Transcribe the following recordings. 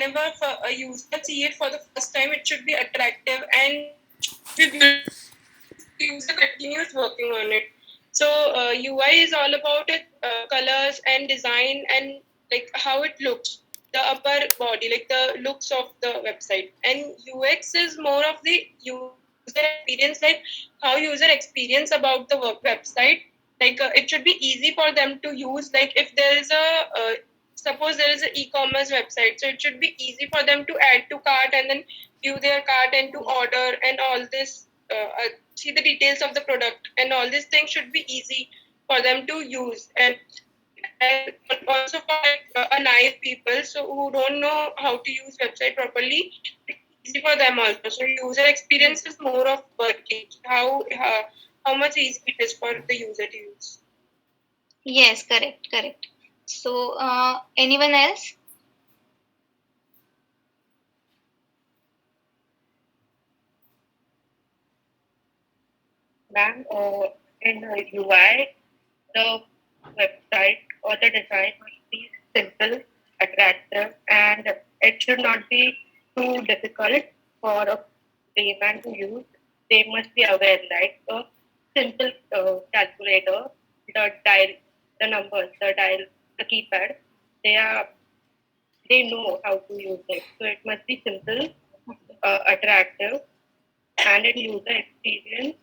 whenever a user see it for the first time, it should be attractive and the user continues working on it. So UI is all about it, colors and design and like how it looks, the upper body, like the looks of the website. And UX is more of the user experience, like how user experience about the website. Like it should be easy for them to use. Like if there is a suppose there is an e-commerce website, so it should be easy for them to add to cart and then view their cart and to order and all this. See the details of the product and all these things should be easy for them to use, and also for a naive people so who don't know how to use website properly, it's easy for them also. So user experience is more of working how much easy it is for the user to use. Yes, correct. So anyone else? Ma'am, in UI, the website or the design must be simple, attractive, and it should not be too difficult for a layman to use. They must be aware, like a simple calculator, the dial, the numbers, the dial, the keypad. They know how to use it. So it must be simple, attractive, and in user experience.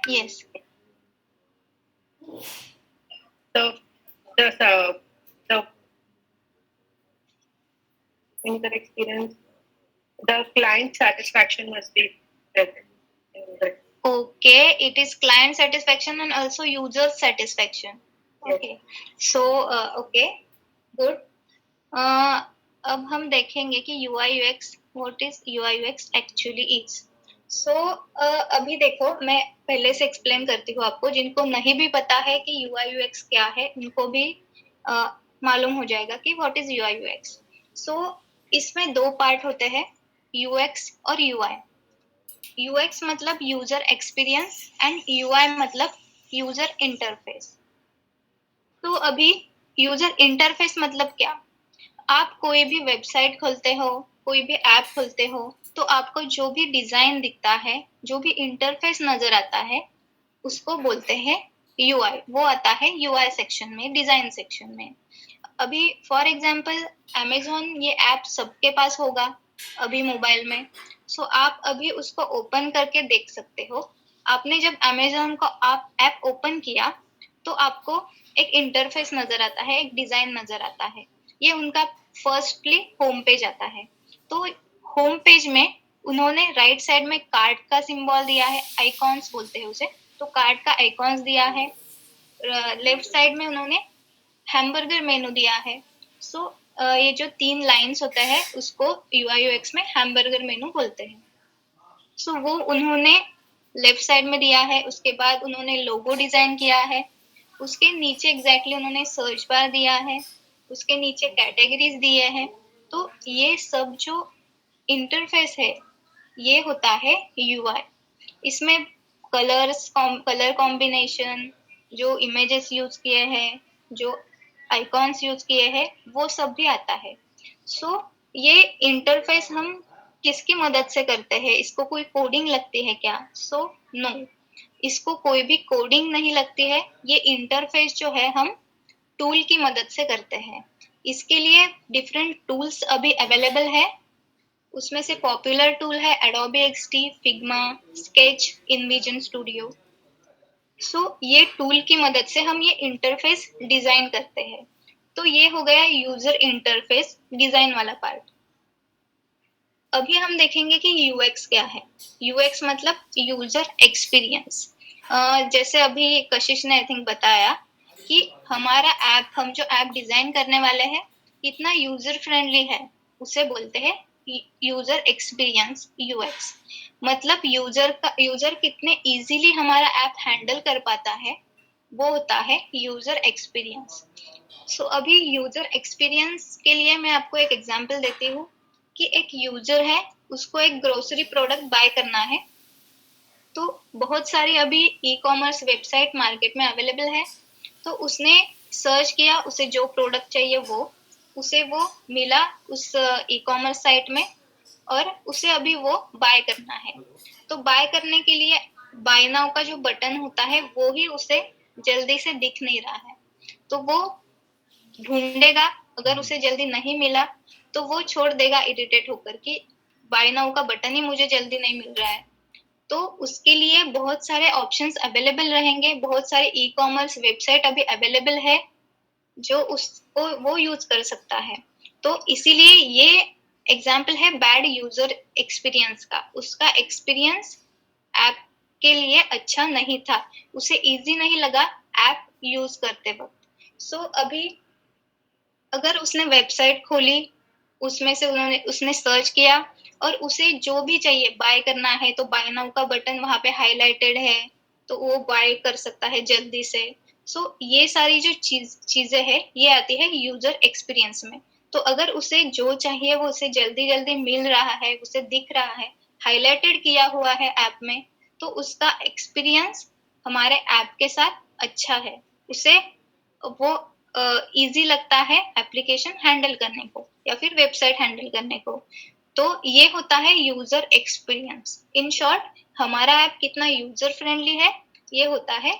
Yes. The user experience, the client satisfaction must be present in it. Okay, it is client satisfaction and also user satisfaction. Okay, so okay, good. अब हम देखेंगे कि UI UX what is UI UX actually is. So अभी देखो मैं पहले से explain करती हूँ आपको, जिनको नहीं भी पता है कि UI UX क्या है उनको भी मालूम हो जाएगा कि what is UI UX. So इसमें दो पार्ट होते हैं, UX और UI. UX मतलब यूजर एक्सपीरियंस एंड UI मतलब यूजर इंटरफेस. तो अभी यूजर इंटरफेस मतलब क्या? आप कोई भी वेबसाइट खोलते हो, कोई भी ऐप खोलते हो, तो आपको जो भी डिजाइन दिखता है, जो भी इंटरफेस नजर आता है, उसको बोलते हैं UI. वो आता है UI सेक्शन में, डिजाइन सेक्शन में. अभी फॉर एग्जांपल Amazon ये ऐप सबके पास होगा अभी मोबाइल में. सो आप अभी उसको ओपन करके देख सकते हो. आपने जब Amazon को आप ऐप ओपन किया तो आपको एक इंटरफेस नजर आता है, एक डिजाइन नजर आता है. ये उनका फर्स्टली होम पेज आता है. तो होम पेज में उन्होंने राइट साइड में कार्ड का सिंबल दिया है, आइकॉन्स बोलते हैं उसे, तो कार्ड का आइकॉन्स दिया है. लेफ्ट साइड में उन्होंने हैमबर्गर मेनू दिया है. सो ये जो 3 लाइंस होता है उसको UI UX में हैमबर्गर मेनू बोलते हैं. सो वो उन्होंने लेफ्ट साइड में दिया है. उसके बाद उन्होंने लोगो डिजाइन किया है. उसके नीचे एग्जैक्टली उन्होंने सर्च बार दिया है. उसके नीचे कैटेगरीज दिए हैं. तो ये सब जो इंटरफेस है ये होता है UI. इसमें कलर कॉम्बिनेशन, जो इमेजेस यूज किए हैं, जो आइकॉन्स यूज किए हैं, वो सब भी आता है. सो ये इंटरफेस हम किसकी मदद से करते हैं? इसको कोई कोडिंग लगती है क्या? सो नो, इसको कोई भी कोडिंग नहीं लगती है. ये इंटरफेस जो है हम टूल की मदद से करते हैं. इसके लिए डिफरेंट टूल्स अभी अवेलेबल है. उसमें से पॉपुलर टूल है Adobe XD, Figma, Sketch, InVision Studio. सो ये टूल की मदद से हम ये इंटरफेस डिजाइन करते हैं. तो ये हो गया यूजर इंटरफेस डिजाइन वाला पार्ट. अभी हम देखेंगे कि UX क्या है. UX मतलब यूजर एक्सपीरियंस. जैसे अभी कशिश ने आई थिंक बताया कि हमारा ऐप, हम जो ऐप डिजाइन करने वाले हैं कितना यूजर फ्रेंडली है, उसे बोलते हैं यूजर एक्सपीरियंस UX. मतलब यूजर कितने इजीली हमारा ऐप हैंडल कर पाता है, वो होता है यूजर एक्सपीरियंस. सो अभी यूजर एक्सपीरियंस के लिए मैं आपको एक एग्जांपल देती हूँ कि एक यूजर है, उसको एक ग्रोसरी प्रोडक्ट बाय करना है. तो बहुत सारी अभी ई-कॉमर्स वेबसाइट मार्केट में अवेलेबल है. तो उसने सर्च किया, उसे जो प्रोडक्ट चाहिए उसे वो मिला उस ई कॉमर्स साइट में और उसे अभी वो बाय करना है। तो बाय करने के लिए बाय नाउ का जो बटन होता है वो ही उसे जल्दी से दिख नहीं रहा है, तो वो ढूंढेगा। अगर उसे जल्दी नहीं मिला तो वो छोड़ देगा इरिटेट होकर कि बाय नाउ का बटन ही मुझे जल्दी नहीं मिल रहा है। तो उसके लिए बहुत सारे ऑप्शंस अवेलेबल रहेंगे, बहुत सारे ई कॉमर्स वेबसाइट अभी अवेलेबल है जो उसको वो यूज कर सकता है। तो इसीलिए ये एग्जाम्पल है बैड यूजर एक्सपीरियंस का। उसका एक्सपीरियंस ऐप के लिए अच्छा नहीं था, उसे इजी नहीं लगा ऐप यूज करते वक्त। सो अभी अगर उसने वेबसाइट खोली, उसमें से उसने सर्च किया और उसे जो भी चाहिए बाय करना है, तो बाय नाउ का बटन वहां पे हाईलाइटेड है तो वो बाय कर सकता है जल्दी से। सो ये सारी जो चीजें है ये आती है यूजर एक्सपीरियंस में। तो अगर उसे जो चाहिए वो उसे जल्दी जल्दी मिल रहा है, उसे दिख रहा है, हाईलाइटेड किया हुआ है ऐप में, तो उसका एक्सपीरियंस हमारे ऐप के साथ अच्छा है, उसे वो इजी लगता है एप्लीकेशन हैंडल करने को या फिर वेबसाइट हैंडल करने को। तो ये होता है यूजर एक्सपीरियंस। इन शॉर्ट हमारा ऐप कितना यूजर फ्रेंडली है, ये होता है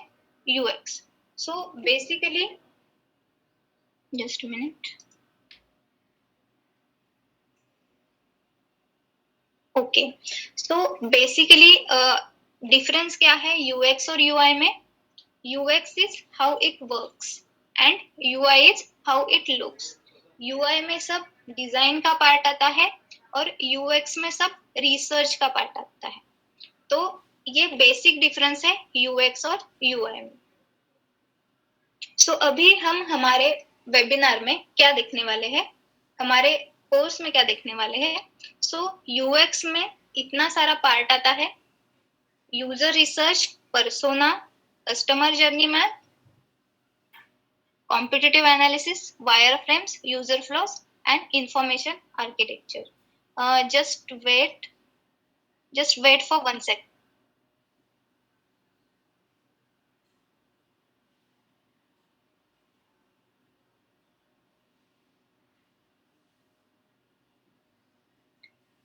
UX. So basically just minute, okay. So basically difference क्या है यूएक्स और यूआई में? UX is how it works and UI is how it looks. UI में सब डिजाइन का पार्ट आता है और UX में सब रिसर्च का पार्ट आता है। तो ये बेसिक डिफरेंस है UX और UI में। सो अभी हम हमारे वेबिनार में क्या देखने वाले हैं, हमारे कोर्स में क्या देखने वाले हैं? सो UX में इतना सारा पार्ट आता है, user research, persona, customer journey map, competitive analysis, wireframes, user flows, and information architecture. Just wait for 1 sec.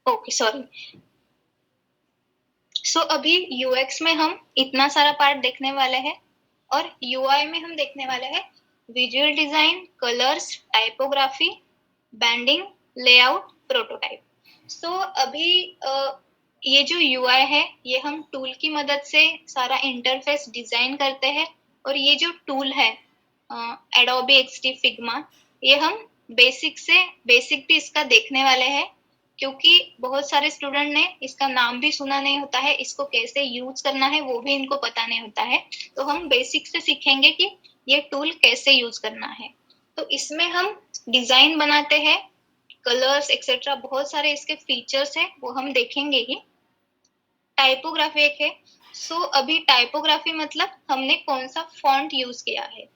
Okay, sorry. So अभी UX में हम इतना सारा पार्ट देखने वाले हैं और UI में हम देखने वाले हैं visual design, colours, typography, banding, layout, prototype. So अभी ये जो UI है ये हम टूल की मदद से सारा इंटरफेस डिजाइन करते हैं और ये जो टूल है एडोबी एक्सडी फिग्मा, ये हम बेसिक भी इसका देखने वाले हैं क्योंकि बहुत सारे स्टूडेंट ने इसका नाम भी सुना नहीं होता है, इसको कैसे यूज करना है वो भी इनको पता नहीं होता है। तो हम बेसिक से सीखेंगे कि ये टूल कैसे यूज करना है। तो इसमें हम डिजाइन बनाते हैं, कलर्स एक्सेट्रा, बहुत सारे इसके फीचर्स है वो हम देखेंगे ही। टाइपोग्राफी एक है। सो अभी टाइपोग्राफी मतलब हमने कौन सा फॉन्ट यूज किया है।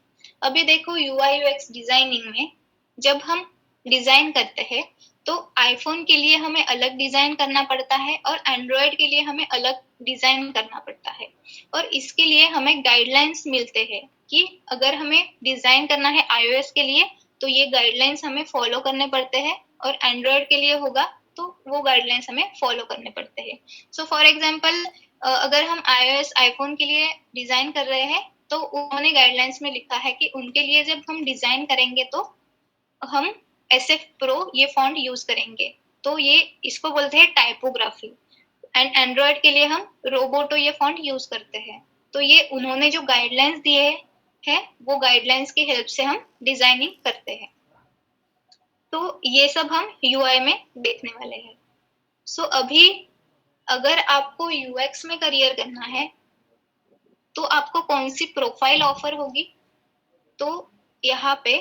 अभी देखो यूआई यूएक्स डिजाइनिंग में जब हम डिजाइन करते हैं तो आईफोन के लिए हमें अलग डिजाइन करना पड़ता है और एंड्रॉयड के लिए हमें अलग डिजाइन करना पड़ता है। और इसके लिए हमें गाइडलाइंस मिलते हैं कि अगर हमें डिजाइन करना है iOS के लिए तो ये गाइडलाइंस हमें फॉलो करने पड़ते हैं, और एंड्रॉयड के लिए होगा तो वो गाइडलाइंस हमें फॉलो करने पड़ते हैं। सो फॉर एग्जाम्पल अगर हम iOS आईफोन के लिए डिजाइन कर रहे हैं तो उन्होंने गाइडलाइंस में लिखा है कि उनके लिए जब हम डिजाइन करेंगे तो हम SF Pro ये फॉन्ट यूज करेंगे, तो ये इसको बोलते हैं टाइपोग्राफी। एंड एंड्रॉयड के लिए हम रोबोटो ये फॉन्ट यूज करते हैं। तो ये उन्होंने जो गाइडलाइंस दिए हैं वो गाइडलाइंस की हेल्प से हम डिजाइनिंग करते हैं। तो ये सब हम UI में देखने वाले हैं। सो अभी अगर आपको UX में करियर करना है तो आपको कौन सी प्रोफाइल ऑफर होगी? तो यहाँ पे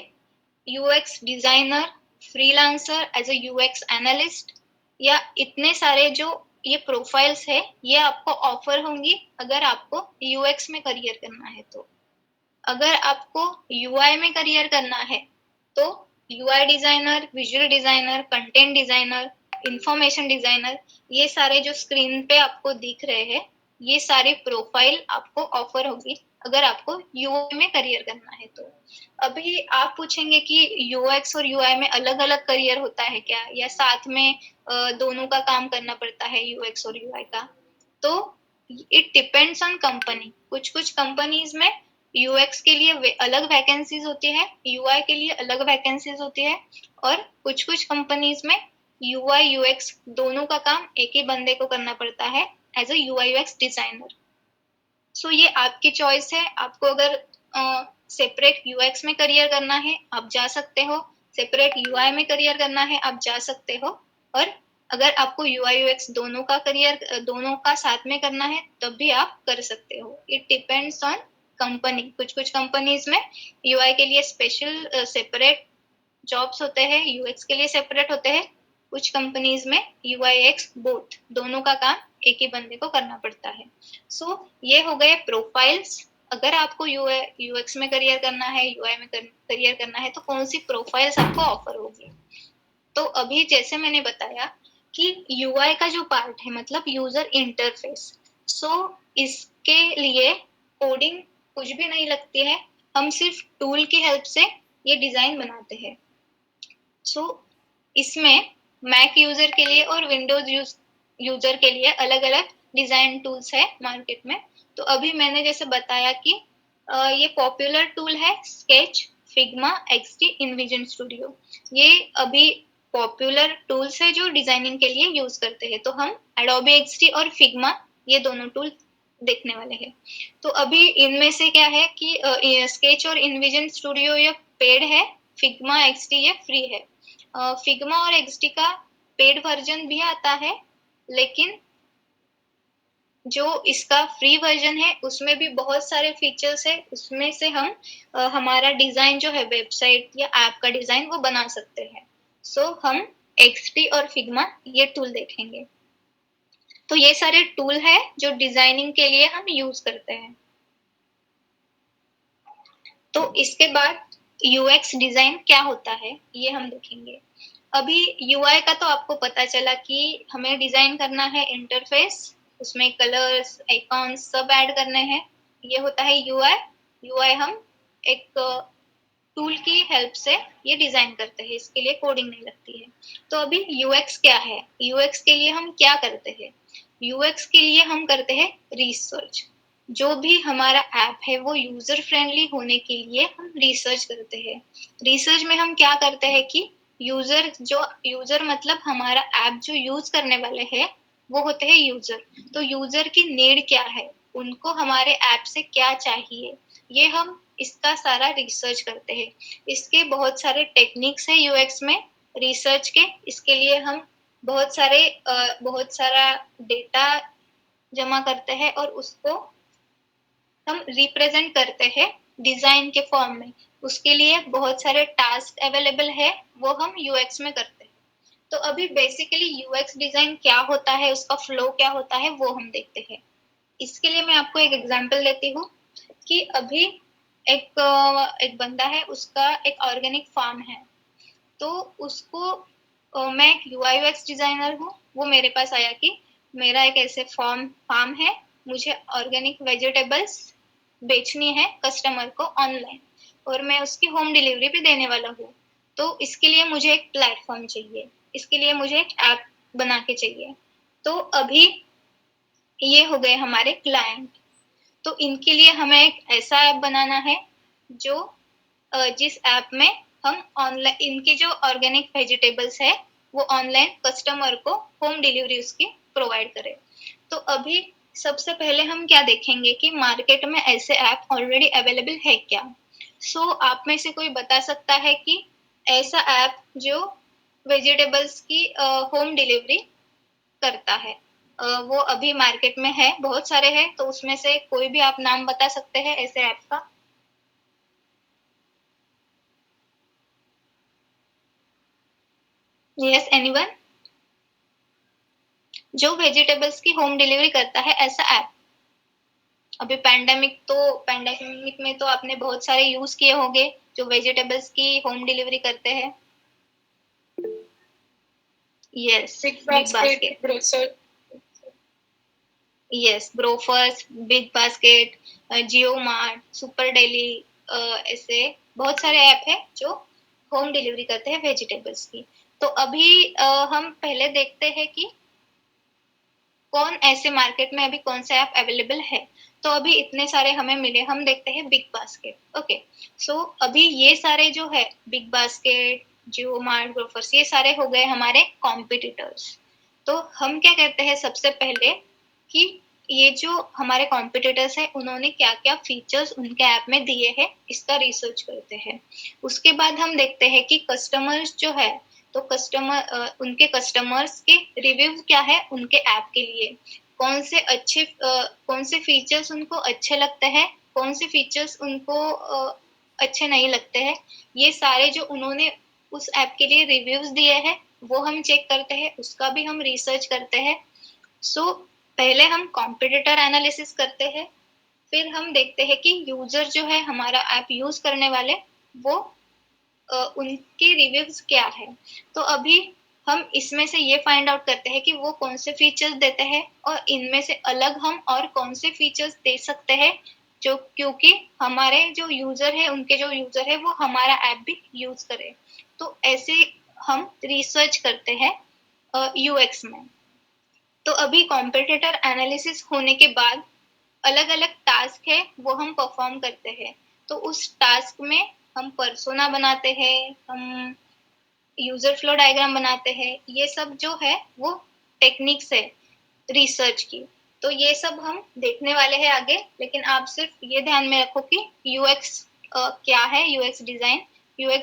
UX designer, freelancer, as a UX analyst, या इतने सारे जो ये प्रोफाइल्स है ये आपको ऑफर होंगी अगर आपको UX में करियर करना है। तो अगर आपको UI में करियर करना है तो UI designer, visual designer, content designer, information designer, ये सारे जो स्क्रीन पे आपको दिख रहे हैं ये सारी प्रोफाइल आपको ऑफर होगी अगर आपको यूआई में करियर करना है तो। अभी आप पूछेंगे कि यूएक्स और यूआई में अलग अलग करियर होता है क्या, या साथ में दोनों का काम करना पड़ता है यूएक्स और यूआई का? तो इट डिपेंड्स ऑन कंपनी। कुछ कुछ कंपनीज में यूएक्स के लिए अलग वैकेंसीज होती है, यूआई के लिए अलग वैकेंसीज होती है, और कुछ कुछ कंपनीज में यूआई यूएक्स दोनों का काम एक ही बंदे को करना पड़ता है as a UI UX designer. So ये आपकी चॉइस है। आपको अगर सेपरेट यूएक्स में करियर करना है आप जा सकते हो, सेपरेट यूआई में करियर करना है आप जा सकते हो, और अगर आपको यूआई यूएक्स दोनों का करियर दोनों का साथ में करना है तब भी आप कर सकते हो। It depends on company. कुछ कुछ कंपनीज में यूआई के लिए स्पेशल सेपरेट जॉब्स होते हैं, यूएक्स के लिए सेपरेट होते हैं। कुछ कंपनीज में यूआई एक्स बोथ दोनों का काम एक ही बंदे को करना पड़ता है। सो ये हो गए प्रोफाइल्स। अगर आपको यूएक्स में करियर करना है, यूआई में करियर करना है तो कौन सी प्रोफाइल्स आपको ऑफर होगी। तो अभी जैसे मैंने बताया कि यूआई का जो पार्ट है मतलब यूजर इंटरफेस, सो इसके लिए कोडिंग कुछ भी नहीं लगती है, हम सिर्फ टूल की हेल्प से ये डिजाइन बनाते हैं। सो इसमें मैक यूजर के लिए और विंडोज यूजर के लिए अलग अलग डिजाइन टूल्स है मार्केट में। तो अभी मैंने जैसे बताया कि ये पॉपुलर टूल है स्केच, फिग्मा, एक्सडी, इनविजन स्टूडियो। ये अभी पॉपुलर टूल्स है जो डिजाइनिंग के लिए यूज करते हैं। तो हम एडोबी एक्सडी और फिग्मा ये दोनों टूल देखने वाले हैं। तो अभी इनमें से क्या है कि स्केच और इनविजन स्टूडियो ये पेड है, फिग्मा एक्सडी ये फ्री है। फिग्मा और एक्सडी का पेड वर्जन भी आता है, लेकिन जो इसका फ्री वर्जन है उसमें भी बहुत सारे फीचर्स है। उसमें से हम हमारा डिजाइन जो है वेबसाइट या ऐप का डिजाइन वो बना सकते हैं। सो हम एक्सडी और फिग्मा ये टूल देखेंगे। तो ये सारे टूल है जो डिजाइनिंग के लिए हम यूज करते हैं। तो इसके बाद यूएक्स डिजाइन क्या होता है ये हम देखेंगे। अभी यूआई का तो आपको पता चला कि हमें डिजाइन करना है इंटरफेस, उसमें कलर्स आइकॉन्स सब ऐड करने हैं, ये होता है यूआई। यूआई हम एक टूल की हेल्प से ये डिजाइन करते हैं, इसके लिए कोडिंग नहीं लगती है। तो अभी यूएक्स क्या है, यूएक्स के लिए हम क्या करते हैं। यूएक्स के लिए हम करते हैं रिसर्च। जो भी हमारा ऐप है वो यूजर फ्रेंडली होने के लिए हम रिसर्च करते हैं। रिसर्च में हम क्या करते हैं कि यूजर मतलब हमारा ऐप जो यूज करने वाले हैं वो होते हैं यूजर। तो यूजर की नीड क्या है, उनको हमारे ऐप से क्या चाहिए, ये हम इसका सारा रिसर्च करते हैं। इसके बहुत सारे टेक्निक्स है यूएक्स में रिसर्च के। इसके लिए हम बहुत सारा डेटा जमा करते हैं और उसको हम रिप्रेजेंट करते हैं डिजाइन के फॉर्म में। उसके लिए बहुत सारे टास्क अवेलेबल है, वो हम यूएक्स में करते हैं। तो अभी बेसिकली यूएक्स डिजाइन क्या होता है, उसका फ्लो क्या होता है वो हम देखते हैं। इसके लिए मैं आपको एक एग्जांपल देती हूँ कि अभी एक बंदा है, उसका एक ऑर्गेनिक फार्म है। तो उसको मैं एक यूआई यूएक्स डिजाइनर हूँ, वो मेरे पास आया कि मेरा एक ऐसे फार्म है, मुझे ऑर्गेनिक वेजिटेबल्स बेचनी है कस्टमर को ऑनलाइन, और मैं उसकी होम डिलीवरी भी देने वाला हूँ। तो इसके लिए मुझे एक प्लेटफॉर्म चाहिए, इसके लिए मुझे एक ऐप बना के चाहिए। तो अभी ये हो गए हमारे क्लाइंट। तो इनके लिए हमें एक ऐसा ऐप बनाना है जो जिस ऐप में हम ऑनलाइन इनके जो ऑर्गेनिक वेजिटेबल्स है वो ऑनलाइन कस्टमर को होम डिलीवरी उसकी प्रोवाइड करे। तो अभी सबसे पहले हम क्या देखेंगे कि मार्केट में ऐसे ऐप ऑलरेडी अवेलेबल है क्या। सो आप में से कोई बता सकता है कि ऐसा ऐप जो वेजिटेबल्स की होम डिलीवरी करता है। वो अभी मार्केट में है, बहुत सारे हैं, तो उसमें से कोई भी आप नाम बता सकते हैं ऐसे ऐप का। यस एनीवन, जो वेजिटेबल्स की होम डिलीवरी करता है ऐसा ऐप। अभी पैंडेमिक में तो आपने बहुत सारे यूज किए होंगे जो वेजिटेबल्स की होम डिलीवरी करते हैं। Yes, big big basket, basket. Grocer. Yes, Grofers, big basket, JioMart, super daily, ऐसे बहुत सारे ऐप है जो होम डिलीवरी करते हैं वेजिटेबल्स की। तो अभी हम पहले देखते हैं कि कौन ऐसे मार्केट में अभी कौन सा ऐप अवेलेबल है। तो अभी इतने सारे हमें मिले, हम देखते हैं बिग बास्केट। ओके, सो अभी ये सारे जो है बिग बास्केट, जियो मार्ट, ग्रोफर्स, ये सारे हो गए हमारे कॉम्पिटिटर्स। तो हम क्या कहते हैं सबसे पहले कि ये जो हमारे कॉम्पिटिटर्स है उन्होंने क्या क्या फीचर्स उनके ऐप में दिए हैं, इसका रिसर्च करते हैं। उसके बाद हम देखते हैं कि कस्टमर्स जो है, तो उनके कस्टमर्स के रिव्यू क्या है उनके ऐप के लिए, कौन से फीचर्स उनको अच्छे लगते हैं, कौन से फीचर्स उनको अच्छे नहीं लगते हैं। ये सारे जो उन्होंने उस ऐप के लिए रिव्यूज दिए हैं वो हम चेक करते हैं, उसका भी हम रिसर्च करते हैं। सो पहले हम कॉम्पिटिटर एनालिसिस करते हैं, फिर हम देखते हैं कि यूजर जो है हमारा ऐप यूज करने वाले, वो उनके रिव्यूज क्या है। तो अभी हम इसमें से ये फाइंड आउट करते हैं कि वो कौन से फीचर्स देते हैं और इनमें से अलग हम और कौन से फीचर्स दे सकते हैं, जो क्योंकि हमारे जो यूजर है, उनके जो यूजर है वो हमारा ऐप भी यूज करे। तो ऐसे हम रिसर्च करते हैं यूएक्स में। तो अभी कॉम्पिटिटर एनालिसिस होने के बाद अलग अलग टास्क है वो हम परफॉर्म करते हैं। तो उस टास्क में हम पर्सोना बनाते हैं, हम यूजर फ्लो डायग्राम बनाते हैं, ये सब जो है वो टेक्निक्स है रिसर्च की। तो ये सब हम देखने वाले हैं आगे, लेकिन आप सिर्फ ये ध्यान में रखो कि यूएक्स क्या है। यूएक्स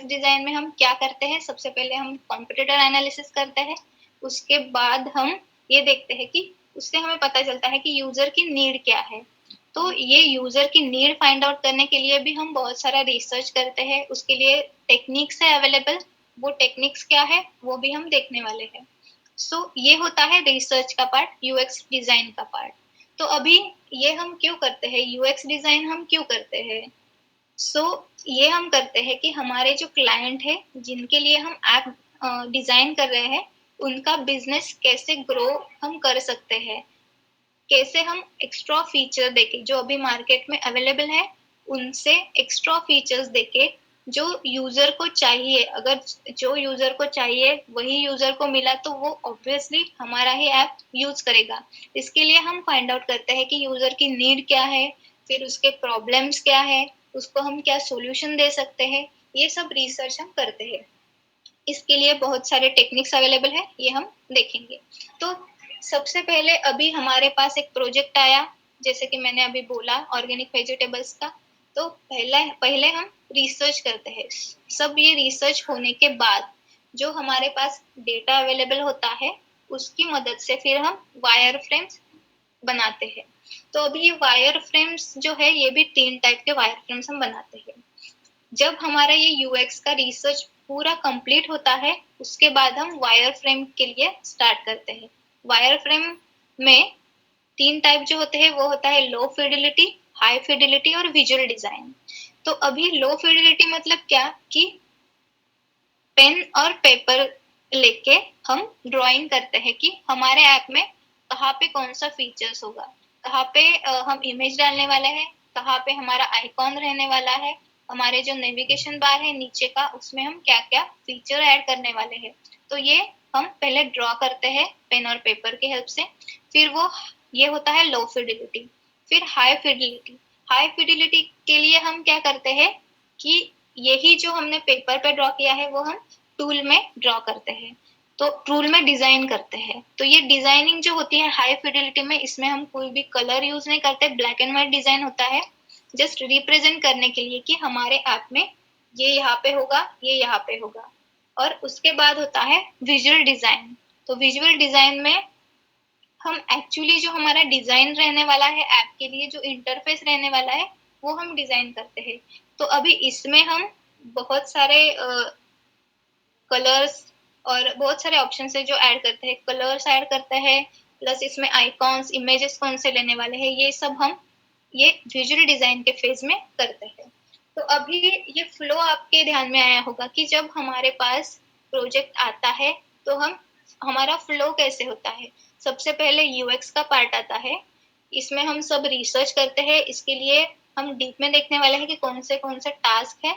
डिजाइन में हम क्या करते हैं, सबसे पहले हम कॉम्पिटिटर एनालिसिस करते हैं, उसके बाद हम ये देखते हैं कि उससे हमें पता चलता है कि यूजर की नीड क्या है। तो ये यूजर की नीड फाइंड आउट करने के लिए भी हम बहुत सारा रिसर्च करते हैं, उसके लिए टेक्निक्स है अवेलेबल, वो टेक्निक्स क्या है वो भी हम देखने वाले हैं। सो ये होता है रिसर्च का पार्ट, यूएक्स डिजाइन का पार्ट। तो अभी ये हम क्यों करते हैं, यूएक्स डिजाइन हम क्यों करते हैं? सो ये हम करते हैं कि हमारे जो क्लाइंट है जिनके लिए हम ऐप डिजाइन कर रहे हैं, उनका बिजनेस कैसे ग्रो हम कर सकते हैं, कैसे हम एक्स्ट्रा फीचर देके जो अभी मार्केट में अवेलेबल है उनसे एक्स्ट्रा फीचर्स देके जो यूजर को चाहिए, अगर जो यूजर को चाहिए वही यूजर को मिला तो वो ऑब्वियसली हमारा ही ऐप यूज करेगा। इसके लिए हम फाइंड आउट करते हैं कि यूजर की नीड क्या है, फिर उसके प्रॉब्लम्स क्या है, उसको हम क्या सॉल्यूशन दे सकते हैं, ये सब रिसर्च हम करते हैं। इसके लिए बहुत सारे टेक्निक्स अवेलेबल है, ये हम देखेंगे। तो सबसे पहले अभी हमारे पास एक प्रोजेक्ट आया, जैसे कि मैंने अभी बोला ऑर्गेनिक वेजिटेबल्स का। तो पहले पहले हम रिसर्च करते हैं। सब ये रिसर्च होने के बाद जो हमारे पास डेटा अवेलेबल होता है उसकी मदद से फिर हम वायर फ्रेम्स बनाते हैं। तो अभी वायर फ्रेम्स जो है ये भी 3 टाइप के वायर फ्रेम्स हम बनाते हैं। जब हमारा ये यूएक्स का रिसर्च पूरा कंप्लीट होता है उसके बाद हम वायर फ्रेम के लिए स्टार्ट करते हैं। वायर फ्रेम में 3 टाइप जो होते हैं वो होता है लो फिडिलिटी, हाई फिडिलिटी और विजुअल डिजाइन। तो अभी लो फिडिलिटी मतलब क्या कि पेन और पेपर लेके हम ड्राइंग करते हैं कि हमारे ऐप में कहाँ पे कौन सा फीचर्स होगा, कहाँ पे हम इमेज डालने वाले हैं, कहाँ पे हमारा आइकॉन रहने वाला है, हमारे जो नेविगेशन बार है नीचे का उसमें हम क्या क्या फीचर ऐड करने वाले हैं। तो ये हम पहले ड्रॉ करते हैं पेन और पेपर की हेल्प से। फिर वो ये होता है लो फिडिलिटी। फिर हाई फिडिलिटी। हाई फिडिलिटी के लिए हम क्या करते हैं कि यही जो हमने पेपर पे ड्रॉ किया है वो हम टूल में ड्रॉ करते हैं, तो टूल में डिजाइन करते हैं। तो ये डिजाइनिंग जो होती है हाई फिडिलिटी में, इसमें हम कोई भी कलर यूज नहीं करते, ब्लैक एंड व्हाइट डिजाइन होता है जस्ट रिप्रेजेंट करने के लिए कि हमारे ऐप में ये यहाँ पे होगा, ये यहाँ पे होगा। और उसके बाद होता है विजुअल डिजाइन। तो विजुअल डिजाइन में हम एक्चुअली जो हमारा डिजाइन रहने वाला है ऐप के लिए, जो इंटरफेस रहने वाला है वो हम डिजाइन करते हैं। तो अभी इसमें हम बहुत सारे कलर्स और बहुत सारे ऑप्शन है जो ऐड करते हैं, कलर्स ऐड करते हैं, प्लस इसमें आइकॉन्स, इमेजेस कौन से लेने वाले हैं, ये सब हम ये विजुअल डिजाइन के फेज में करते हैं। तो अभी ये फ्लो आपके ध्यान में आया होगा कि जब हमारे पास प्रोजेक्ट आता है तो हम हमारा फ्लो कैसे होता है। सबसे पहले यूएक्स का पार्ट आता है, इसमें हम सब रिसर्च करते हैं। इसके लिए हम डीप में देखने वाले हैं कि कौन से टास्क है।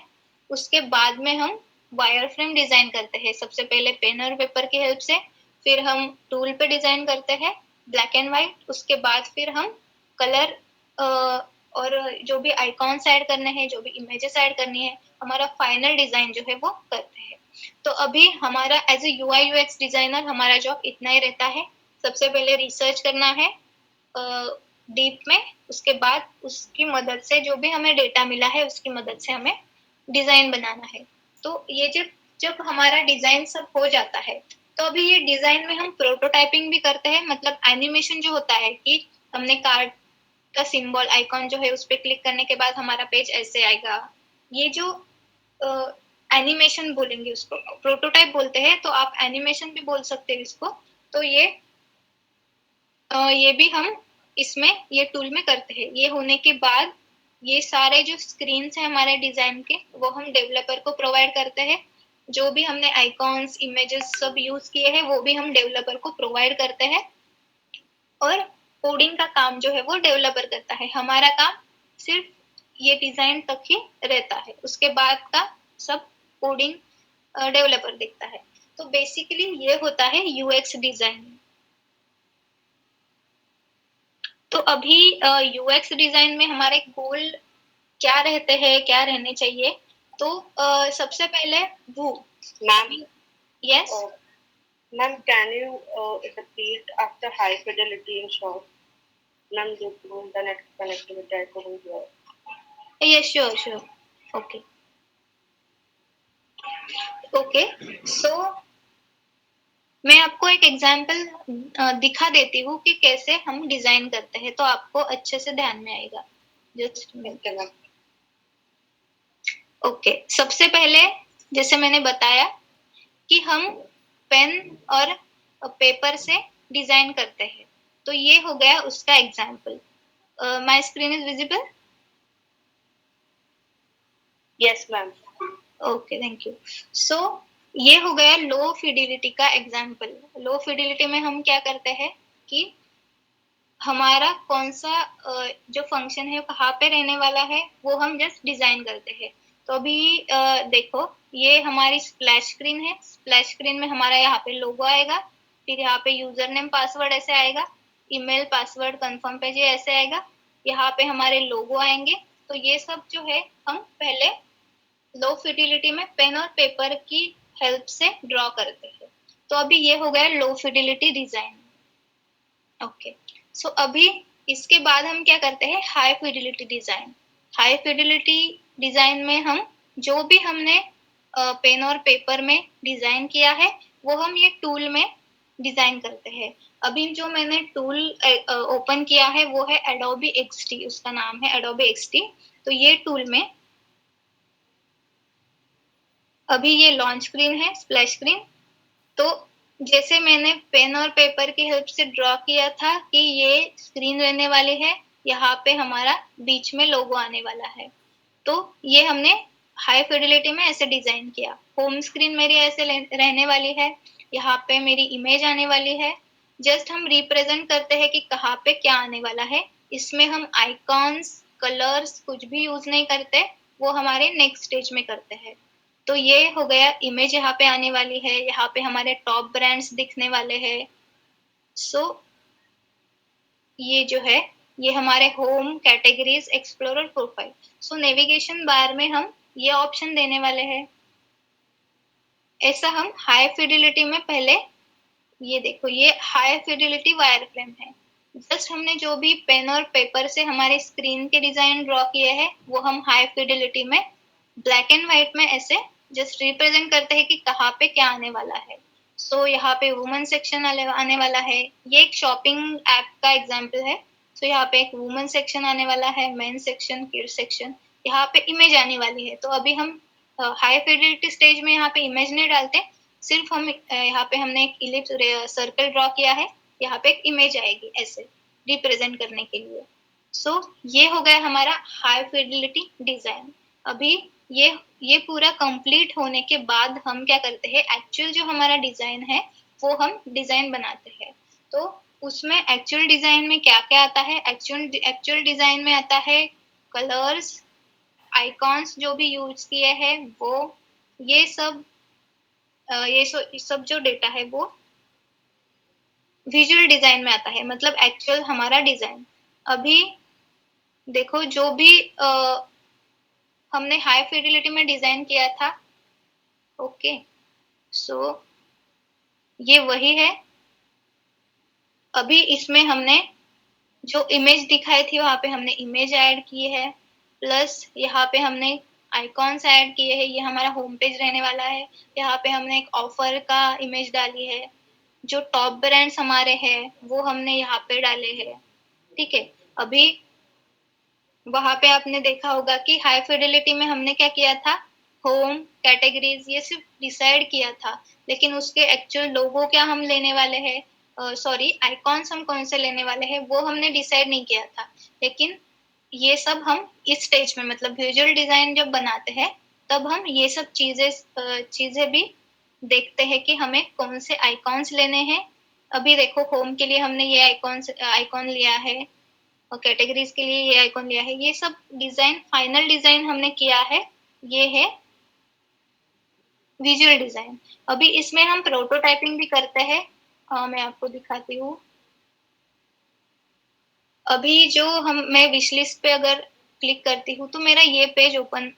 उसके बाद में हम वायर फ्रेम डिजाइन करते हैं, सबसे पहले पेन और पेपर की हेल्प से, फिर हम टूल पे डिजाइन करते हैं ब्लैक एंड व्हाइट। उसके बाद फिर हम कलर और जो भी आइकॉन्स ऐड करने हैं, जो भी इमेजेस ऐड करनी है, हमारा फाइनल डिजाइन जो है वो करते हैं। तो अभी हमारा as a UI UX designer हमारा जॉब इतना ही रहता है। सबसे पहले रिसर्च करना है डीप में, उसके बाद उसकी मदद से जो भी हमें डेटा मिला है उसकी मदद से हमें डिजाइन बनाना है। तो ये जब जब हमारा डिजाइन सब हो जाता है तो अभी ये डिजाइन में हम प्रोटोटाइपिंग भी करते हैं, मतलब एनिमेशन जो होता है कि हमने कार्ड का सिंबल आइकॉन जो है उस पर क्लिक करने के बाद हमारा पेज ऐसे आएगा। ये जो एनिमेशन बोलेंगे उसको प्रोटोटाइप बोलते हैं, तो आप एनिमेशन भी बोल सकते हैं इसको। तो ये भी हम इसमें ये टूल में करते हैं। ये होने के बाद ये सारे जो स्क्रीन है हमारे डिजाइन के वो हम डेवलपर को प्रोवाइड करते हैं। जो भी हमने आइकॉन्स इमेजेस सब यूज किए हैं वो भी हम डेवलपर को प्रोवाइड करते हैं, और कोडिंग का काम जो है वो डेवलपर करता है। हमारा काम सिर्फ ये डिजाइन तक ही रहता है, उसके बाद का सब कोडिंग डेवलपर देखता है। तो बेसिकली ये होता है यूएक्स डिजाइन। तो अभी यूएक्स डिजाइन में हमारे गोल क्या रहते हैं, क्या रहने चाहिए? तो सबसे पहले वो ma'am, yes ma'am, can you repeat after high fidelity in short? Ma'am, due to internet connectivity, I couldn't hear. Yes sure okay okay. So मैं आपको एक एग्जांपल दिखा देती हूँ कि कैसे हम डिजाइन करते हैं, तो आपको अच्छे से ध्यान में आएगा। Just okay. सबसे पहले जैसे मैंने बताया कि हम पेन और पेपर से डिजाइन करते हैं, तो ये हो गया उसका example. My screen is visible? Yes, ma'am. Okay thank you. So ये हो गया लो फिडिलिटी का एग्जांपल। लो फिडिलिटी में हम क्या करते हैं कि हमारा कौन सा जो फंक्शन है कहाँ पे रहने वाला है वो हम जस्ट डिजाइन करते हैं। तो अभी देखो ये हमारी स्प्लैश स्क्रीन है। स्प्लैश स्क्रीन में हमारा यहाँ पे लोगो आएगा, फिर यहाँ पे यूजर नेम पासवर्ड ऐसे आएगा, ईमेल पासवर्ड कंफर्म पेज ऐसे आएगा, यहाँ पे हमारे लोगो आएंगे। तो ये सब जो है हम पहले लो फिडिलिटी में पेन और पेपर की हेल्प से ड्रॉ करते हैं। तो अभी ये हो गया low fidelity design. Okay. So अभी इसके बाद हम क्या करते हैं, high fidelity design. High fidelity design में हम जो भी हमने पेन और पेपर में डिजाइन किया है वो हम ये टूल में डिजाइन करते हैं। अभी जो मैंने टूल ओपन किया है वो है Adobe XD, उसका नाम है Adobe XD। तो ये टूल में अभी ये लॉन्च स्क्रीन है, स्प्लैश स्क्रीन। तो जैसे मैंने पेन और पेपर की हेल्प से ड्रॉ किया था कि ये स्क्रीन रहने वाली है, यहाँ पे हमारा बीच में लोगो आने वाला है। तो ये हमने हाई फिडिलिटी में ऐसे डिजाइन किया। होम स्क्रीन मेरी ऐसे रहने वाली है, यहाँ पे मेरी इमेज आने वाली है। जस्ट हम रिप्रेजेंट करते हैं कि कहाँ पे क्या आने वाला है। इसमें हम आइकॉन्स कलर्स कुछ भी यूज नहीं करते, वो हमारे नेक्स्ट स्टेज में करते हैं। तो ये हो गया इमेज यहाँ पे आने वाली है, यहाँ पे हमारे टॉप ब्रांड्स दिखने वाले हैं। सो ये जो है ये हमारे होम कैटेगरीज एक्सप्लोरर प्रोफाइल। सो नेविगेशन बार में हम ये ऑप्शन देने वाले हैं। ऐसा हम हाई फिडिलिटी में पहले ये देखो ये हाई फिडिलिटी वायर फ्रेम है। जस्ट हमने जो भी पेन और पेपर से हमारे स्क्रीन के डिजाइन ड्रॉ किए हैं वो हम हाई फिडिलिटी में ब्लैक एंड व्हाइट में ऐसे जस्ट रिप्रेजेंट करते हैं कि कहाँ पे क्या आने वाला है। सो यहाँ पे वुमन सेक्शन आने वाला है। ये एक शॉपिंग ऐप का एग्जांपल है। सो यहाँ पे एक वुमन सेक्शन आने वाला है, मेन सेक्शन, किड्स सेक्शन, यहाँ पे इमेज आने वाली है। तो अभी हम हाई फिडिलिटी स्टेज में यहाँ पे इमेज नहीं डालते, सिर्फ हम यहाँ पे हमने एक इलिप्स सर्कल ड्रॉ किया है, यहाँ पे एक इमेज आएगी ऐसे रिप्रेजेंट करने के लिए। सो ये हो गया हमारा हाई फिडिलिटी डिजाइन। अभी ये पूरा कंप्लीट होने के बाद हम क्या करते हैं, एक्चुअल जो हमारा डिजाइन है वो हम डिजाइन बनाते हैं। तो उसमें एक्चुअल डिजाइन में क्या क्या आता है? एक्चुअल डिजाइन में आता है कलर्स, आइकॉन्स जो भी यूज किए हैं वो, ये सब ये सब जो डेटा है वो विजुअल डिजाइन में आता है, मतलब एक्चुअल हमारा डिजाइन। अभी देखो जो भी हमने हाई फिडिलिटी में डिजाइन किया था, ओके, सो ये वही है। अभी इसमें हमने जो इमेज दिखाई थी वहां पे हमने इमेज ऐड की है, प्लस यहाँ पे हमने आइकॉन्स ऐड किए हैं, ये हमारा होम पेज रहने वाला है। यहाँ पे हमने एक ऑफर का इमेज डाली है, जो टॉप ब्रांड्स हमारे हैं वो हमने यहाँ पे डाले हैं, ठीक है। अभी वहां पे आपने देखा होगा कि हाई फिडिलिटी में हमने क्या किया था, होम, कैटेगरीज ये सिर्फ डिसाइड किया था, लेकिन उसके एक्चुअल लोगो क्या हम लेने वाले हैं, सॉरी आइकॉन्स हम कौन से लेने वाले हैं वो हमने डिसाइड नहीं किया था। लेकिन ये सब हम इस स्टेज में, मतलब विजुअल डिजाइन जब बनाते हैं तब हम ये सब चीजें भी देखते हैं कि हमें कौन से आइकॉन्स लेने हैं। अभी देखो होम के लिए हमने ये आइकॉन लिया है और कैटेगरीज के लिए ये आइकॉन लिया है। ये सब डिजाइन, फाइनल डिजाइन हमने किया है, ये है विजुअल डिजाइन। अभी इसमें हम प्रोटोटाइपिंग भी करते हैं, मैं आपको दिखाती हूँ। अभी जो मैं विश लिस्ट पे अगर क्लिक करती हूँ तो मेरा ये पेज ओपन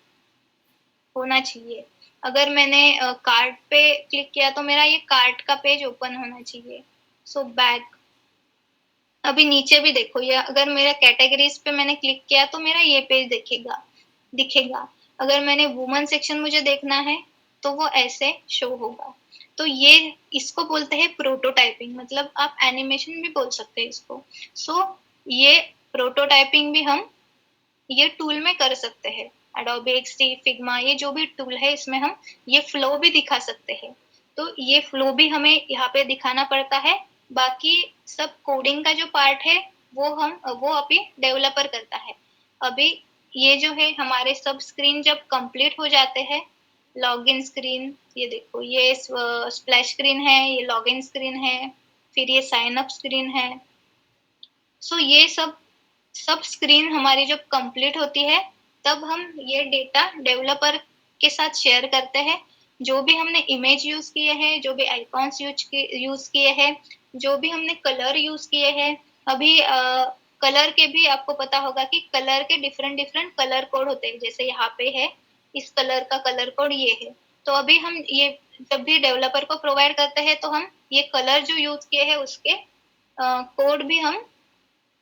होना चाहिए। अगर मैंने कार्ट पे क्लिक किया तो मेरा ये कार्ट का पेज ओपन होना चाहिए। सो बैक, अभी नीचे भी देखो, या अगर मेरा कैटेगरीज पे मैंने क्लिक किया तो मेरा ये पेज दिखेगा। अगर मैंने वुमन सेक्शन मुझे देखना है तो वो ऐसे शो होगा। तो ये इसको बोलते हैं प्रोटोटाइपिंग, मतलब आप एनिमेशन भी बोल सकते हैं इसको। सो ये प्रोटोटाइपिंग भी हम ये टूल में कर सकते हैं। एडोबी एक्सडी, फिग्मा, ये जो भी टूल है इसमें हम ये फ्लो भी दिखा सकते हैं। तो ये फ्लो भी हमें यहाँ पे दिखाना पड़ता है। बाकी सब कोडिंग का जो पार्ट है वो अभी डेवलपर करता है। अभी ये जो है हमारे सब स्क्रीन जब कंप्लीट हो जाते हैं, लॉगिन स्क्रीन, ये देखो ये स्प्लैश स्क्रीन है, ये लॉगिन स्क्रीन है, फिर ये साइन अप स्क्रीन है। सो ये सब स्क्रीन हमारी जब कंप्लीट होती है तब हम ये डेटा डेवलपर के साथ शेयर करते हैं। जो भी हमने इमेज यूज किए हैं, जो भी आइकॉन्स यूज किए हैं, जो भी हमने कलर यूज किए हैं। अभी कलर के भी आपको पता होगा कि कलर के डिफरेंट डिफरेंट कलर कोड होते हैं, जैसे यहाँ पे है इस कलर का कलर कोड ये है। तो अभी हम ये जब भी डेवलपर को प्रोवाइड करते हैं तो हम ये कलर जो यूज किए हैं उसके कोड भी हम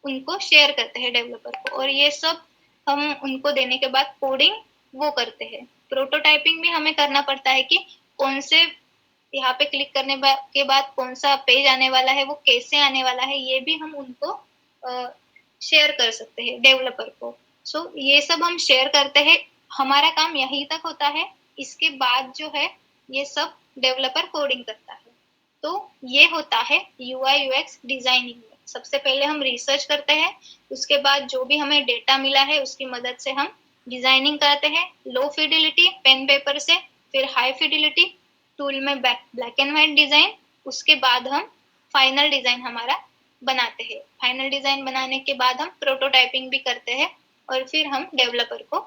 उनको शेयर करते हैं डेवलपर को, और ये सब हम उनको देने के बाद कोडिंग वो करते हैं। प्रोटोटाइपिंग भी हमें करना पड़ता है कि कौन से यहाँ पे क्लिक करने के बाद कौन सा पेज आने वाला है, वो कैसे आने वाला है, ये भी हम उनको शेयर कर सकते हैं डेवलपर को। सो ये सब हम शेयर करते हैं, हमारा काम यहीं तक होता है। इसके बाद जो है ये सब डेवलपर कोडिंग करता है। तो ये होता है यूआई यूएक्स डिजाइनिंग में। सबसे पहले हम रिसर्च करते हैं, उसके बाद जो भी हमें डेटा मिला है उसकी मदद से हम डिजाइनिंग करते हैं, लो फिडिलिटी पेन पेपर से, फिर हाई फिडिलिटी टूल में ब्लैक एंड व्हाइट डिजाइन, उसके बाद हम फाइनल डिजाइन हमारा बनाते हैं। फाइनल डिजाइन बनाने के बाद हम प्रोटोटाइपिंग भी करते हैं और फिर हम डेवलपर को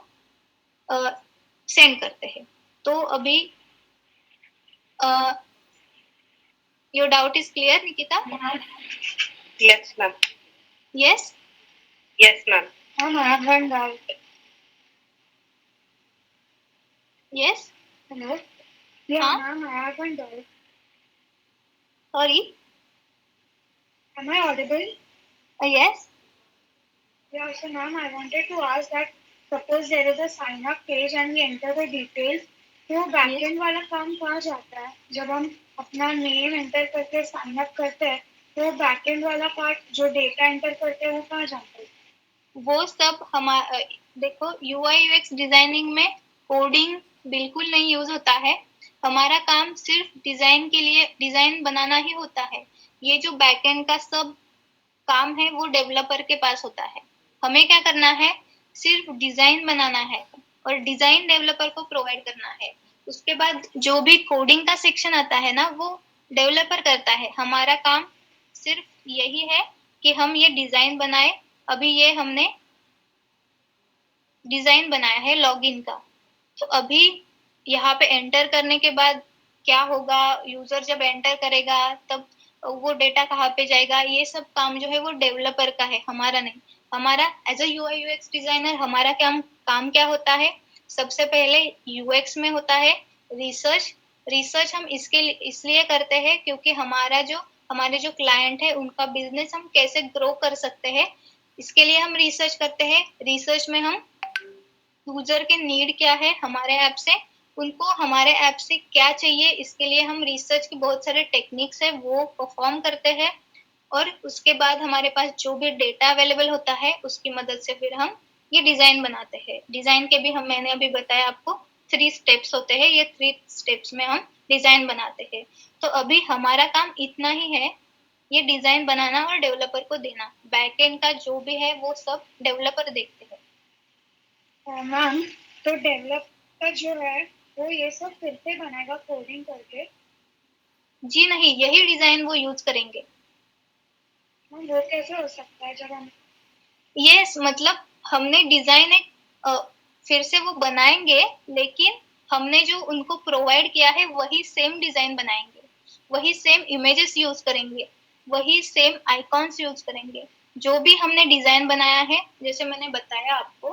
सेंड करते हैं। तो अभी your doubt is clear Nikita? Yes, ma'am. Yes? Yes, ma'am. I have one doubt. Yes? Hello? Yeah, Huh? ma'am, I have one doubt. Sorry? Am I audible? Yes? Yeah, so ma'am, I wanted to ask that suppose there is a sign up page and we enter the details, तो backend वाला काम कहाँ जाता है? जब हम अपना name enter करके साइन अप करते हैं तो बैकएंड वाला पार्ट जो डेटा एंटर करते हैं वो कहाँ जाता है? वो सब हमारा, देखो यूआई यूएक्स डिजाइनिंग में कोडिंग बिल्कुल नहीं यूज होता है। हमारा काम सिर्फ डिजाइन के लिए डिजाइन बनाना ही होता है। ये जो बैकएंड का सब काम है वो डेवलपर के पास होता है। हमें क्या करना है, सिर्फ डिजाइन बनाना है और डिजाइन डेवलपर को प्रोवाइड करना है। उसके बाद जो भी कोडिंग का सेक्शन आता है ना वो डेवलपर करता है। हमारा काम सिर्फ यही है कि हम ये डिजाइन बनाए। अभी ये हमने डिजाइन बनाया है लॉगिन का, तो अभी यहाँ पे एंटर करने के बाद क्या होगा, यूजर जब एंटर करेगा तब वो डेटा कहाँ पे जाएगा, ये सब काम जो है वो डेवलपर का है, हमारा नहीं। हमारा as a UI UX designer हमारा काम क्या होता है, सबसे पहले यूएक्स में होता है रिसर्च। रिसर्च हम इसलिए करते हैं क्योंकि हमारे जो क्लाइंट है उनका बिजनेस हम कैसे ग्रो कर सकते हैं, इसके लिए हम रिसर्च करते हैं। रिसर्च में हम यूजर के नीड क्या है हमारे ऐप से, उनको हमारे ऐप से क्या चाहिए, इसके लिए हम रिसर्च के बहुत सारे टेक्निक्स है वो परफॉर्म करते हैं। और उसके बाद हमारे पास जो भी डेटा अवेलेबल होता है उसकी मदद से फिर हम ये डिजाइन बनाते हैं। डिजाइन के भी मैंने अभी बताया आपको 3 स्टेप्स होते हैं, ये 3 स्टेप्स में हम डिजाइन बनाते हैं। तो अभी हमारा काम इतना ही है, ये डिजाइन बनाना और डेवलपर को देना। बैकएंड का जो भी है वो सब डेवलपर देखते हैं। मैम, तो डेवलपर जो है वो ये सब फिर से बनाएगा कोडिंग करके? जी नहीं, यही डिजाइन वो यूज करेंगे। वो कैसे हो सकता है जब हम यस, मतलब हमने डिजाइन फिर से वो बनाएंगे, लेकिन हमने जो उनको प्रोवाइड किया है वही सेम डिजाइन बनाएंगे, वही सेम इमेजेस यूज करेंगे, वही सेम आइकॉन्स यूज करेंगे। जो भी हमने डिजाइन बनाया है, जैसे मैंने बताया आपको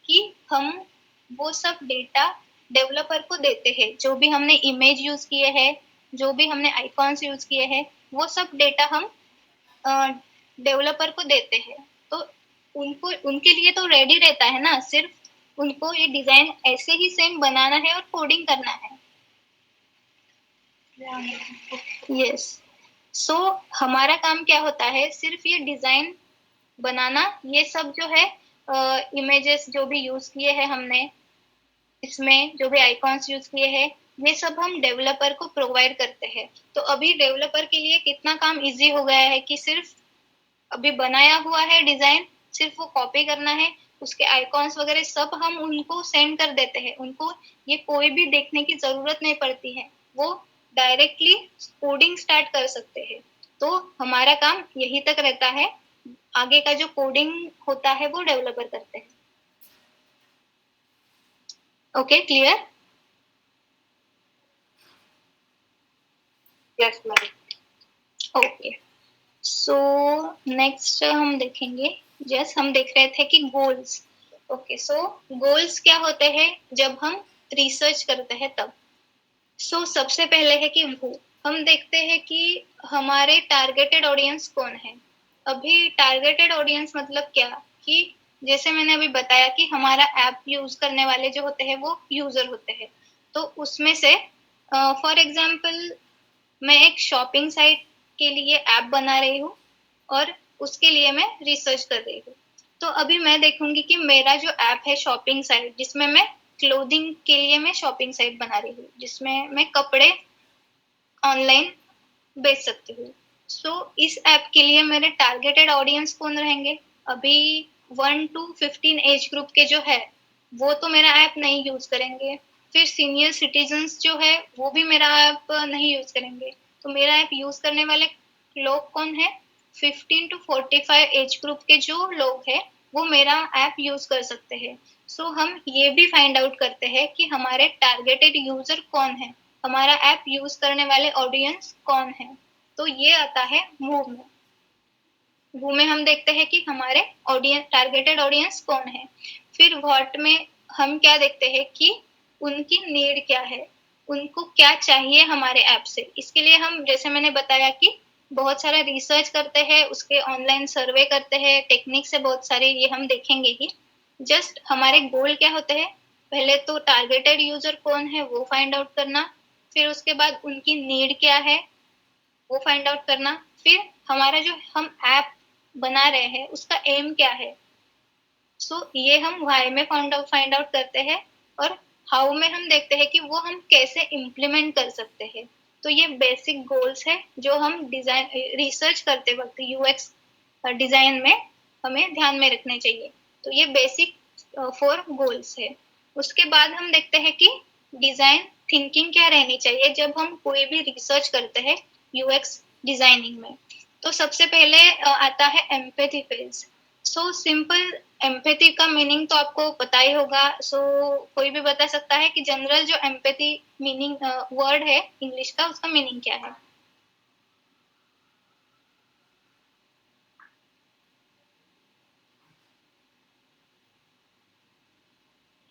कि हम वो सब डेटा डेवलपर को देते हैं। जो भी हमने इमेज यूज किए हैं, जो भी हमने आइकॉन्स यूज किए हैं, वो सब डेटा हम डेवलपर को देते हैं। तो उनके लिए तो रेडी रहता है ना, सिर्फ उनको ये डिजाइन ऐसे ही सेम बनाना है और कोडिंग करना है। यस, सो हमारा काम क्या होता है, सिर्फ ये डिजाइन बनाना। ये सब जो है इमेजेस जो भी यूज किए हैं हमने, इसमें जो भी आइकॉन्स यूज किए हैं, ये सब हम डेवलपर को प्रोवाइड करते हैं। तो अभी डेवलपर के लिए कितना काम इजी हो गया है कि सिर्फ अभी बनाया हुआ है डिजाइन, सिर्फ वो कॉपी करना है, उसके आइकॉन्स वगैरह सब हम उनको सेंड कर देते हैं। उनको ये कोई भी देखने की जरूरत नहीं पड़ती है, वो डायरेक्टली कोडिंग स्टार्ट कर सकते हैं। तो हमारा काम यही तक रहता है, आगे का जो कोडिंग होता है वो डेवलपर करते हैं। Okay, clear? Yes ma'am. Okay, so next हम देखेंगे, हम देख रहे थे कि गोल्स। ओके, सो गोल्स क्या होते हैं जब हम रिसर्च करते हैं तब। सबसे पहले है कि हम देखते हैं कि हमारे टारगेटेड ऑडियंस कौन है। अभी टारगेटेड ऑडियंस मतलब क्या, कि जैसे मैंने अभी बताया कि हमारा ऐप यूज करने वाले जो होते हैं वो यूजर होते हैं। तो उसमें से फॉर एग्जांपल मैं एक शॉपिंग साइट के लिए ऐप बना रही हूँ और उसके लिए मैं रिसर्च कर रही हूँ। तो अभी मैं देखूंगी कि मेरा जो ऐप है शॉपिंग साइट, जिसमें मैं क्लोथिंग के लिए मैं शॉपिंग साइट बना रही हूँ, जिसमें मैं कपड़े ऑनलाइन बेच सकती हूँ। इस ऐप के लिए मेरे टारगेटेड ऑडियंस कौन रहेंगे, अभी 1 to 15 एज ग्रुप के जो है वो तो मेरा ऐप नहीं यूज करेंगे। फिर सीनियर सिटीजन्स जो है वो भी मेरा ऐप नहीं यूज करेंगे। तो मेरा ऐप यूज करने वाले लोग कौन है, 15 to 45 एज ग्रुप के जो लोग हैं वो मेरा ऐप यूज कर सकते हैं। हम ये भी फाइंड आउट करते हैं कि हमारे टारगेटेड यूजर कौन है, हमारा ऐप यूज करने वाले ऑडियंस कौन है। तो ये आता है मूव में। वो में हम देखते हैं कि हमारे टारगेटेड ऑडियंस कौन है। फिर व्हाट में हम क्या देखते हैं कि उनकी नीड क्या है, उनको क्या चाहिए हमारे ऐप से। इसके लिए हम, जैसे मैंने बताया कि बहुत सारा रिसर्च करते हैं, उसके ऑनलाइन सर्वे करते हैं, टेक्निक्स है बहुत सारे, ये हम देखेंगे ही। जस्ट हमारे गोल क्या होते हैं, पहले तो टारगेटेड यूजर कौन है वो फाइंड आउट करना, फिर उसके बाद उनकी नीड क्या है वो फाइंड आउट करना, फिर हमारा जो हम ऐप बना रहे हैं उसका एम क्या है। ये हम वाई में फाइंड आउट करते हैं, और हाउ में हम देखते हैं कि वो हम कैसे इम्प्लीमेंट कर सकते हैं। तो ये बेसिक गोल्स है जो हम डिजाइन रिसर्च करते वक्त यूएक्स डिजाइन में हमें ध्यान में रखने चाहिए। तो ये बेसिक 4 गोल्स है। उसके बाद हम देखते हैं कि डिजाइन थिंकिंग क्या रहनी चाहिए जब हम कोई भी रिसर्च करते हैं यूएक्स डिजाइनिंग में। तो सबसे पहले आता है empathy phase. So simple empathy का मीनिंग तो आपको पता ही होगा। सो कोई भी बता सकता है कि जनरल जो एम्पैथी मीनिंग वर्ड है इंग्लिश का, उसका मीनिंग क्या है?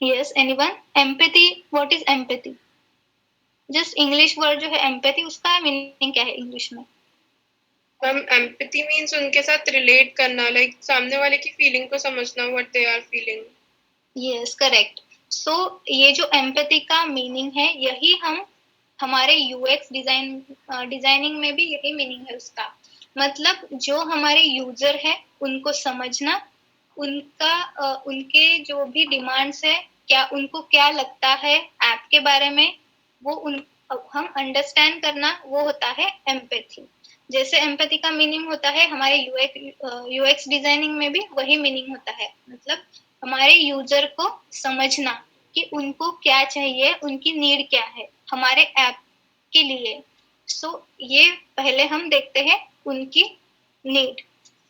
Yes, anyone? Empathy, what is empathy? Just English word जो है एम्पैथी, उसका मीनिंग क्या है इंग्लिश में? हम एम्पैथी मींस उनके साथ रिलेट करना, लाइक सामने वाले की फीलिंग को समझना, what they are feeling. Yes, correct. So ये जो एम्पैथी का मीनिंग है, यही हम हमारे यूएक्स डिजाइनिंग में भी यही मीनिंग है उसका। मतलब जो हमारे यूजर है उनको समझना, उनके जो भी डिमांड्स है, क्या उनको क्या लगता है ऐप के बारे में, वो हम अंडरस्टैंड करना, वो होता है एम्पैथी। जैसे एम्पैथी का मीनिंग होता है हमारे यूएक्स डिजाइनिंग में भी वही मीनिंग होता है। मतलब हमारे यूजर को समझना कि उनको क्या चाहिए, उनकी नीड क्या है हमारे ऐप के लिए। सो ये पहले हम देखते हैं उनकी नीड।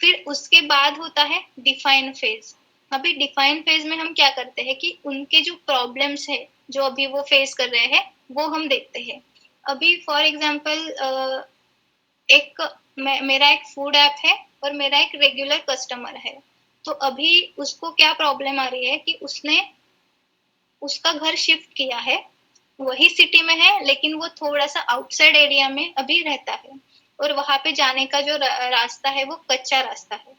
फिर उसके बाद होता है डिफाइन फेज। अभी डिफाइन फेज में हम क्या करते हैं कि उनके जो प्रॉब्लम्स है, जो अभी वो फेस कर रहे हैं, वो हम देखते हैं। अभी फॉर एग्जांपल एक मेरा एक फूड ऐप है और मेरा एक रेगुलर कस्टमर है। तो अभी उसको क्या प्रॉब्लम आ रही है कि उसने उसका घर शिफ्ट किया है, वही सिटी में है, लेकिन वो थोड़ा सा आउटसाइड एरिया में अभी रहता है, और वहां पे जाने का जो रास्ता है वो कच्चा रास्ता है।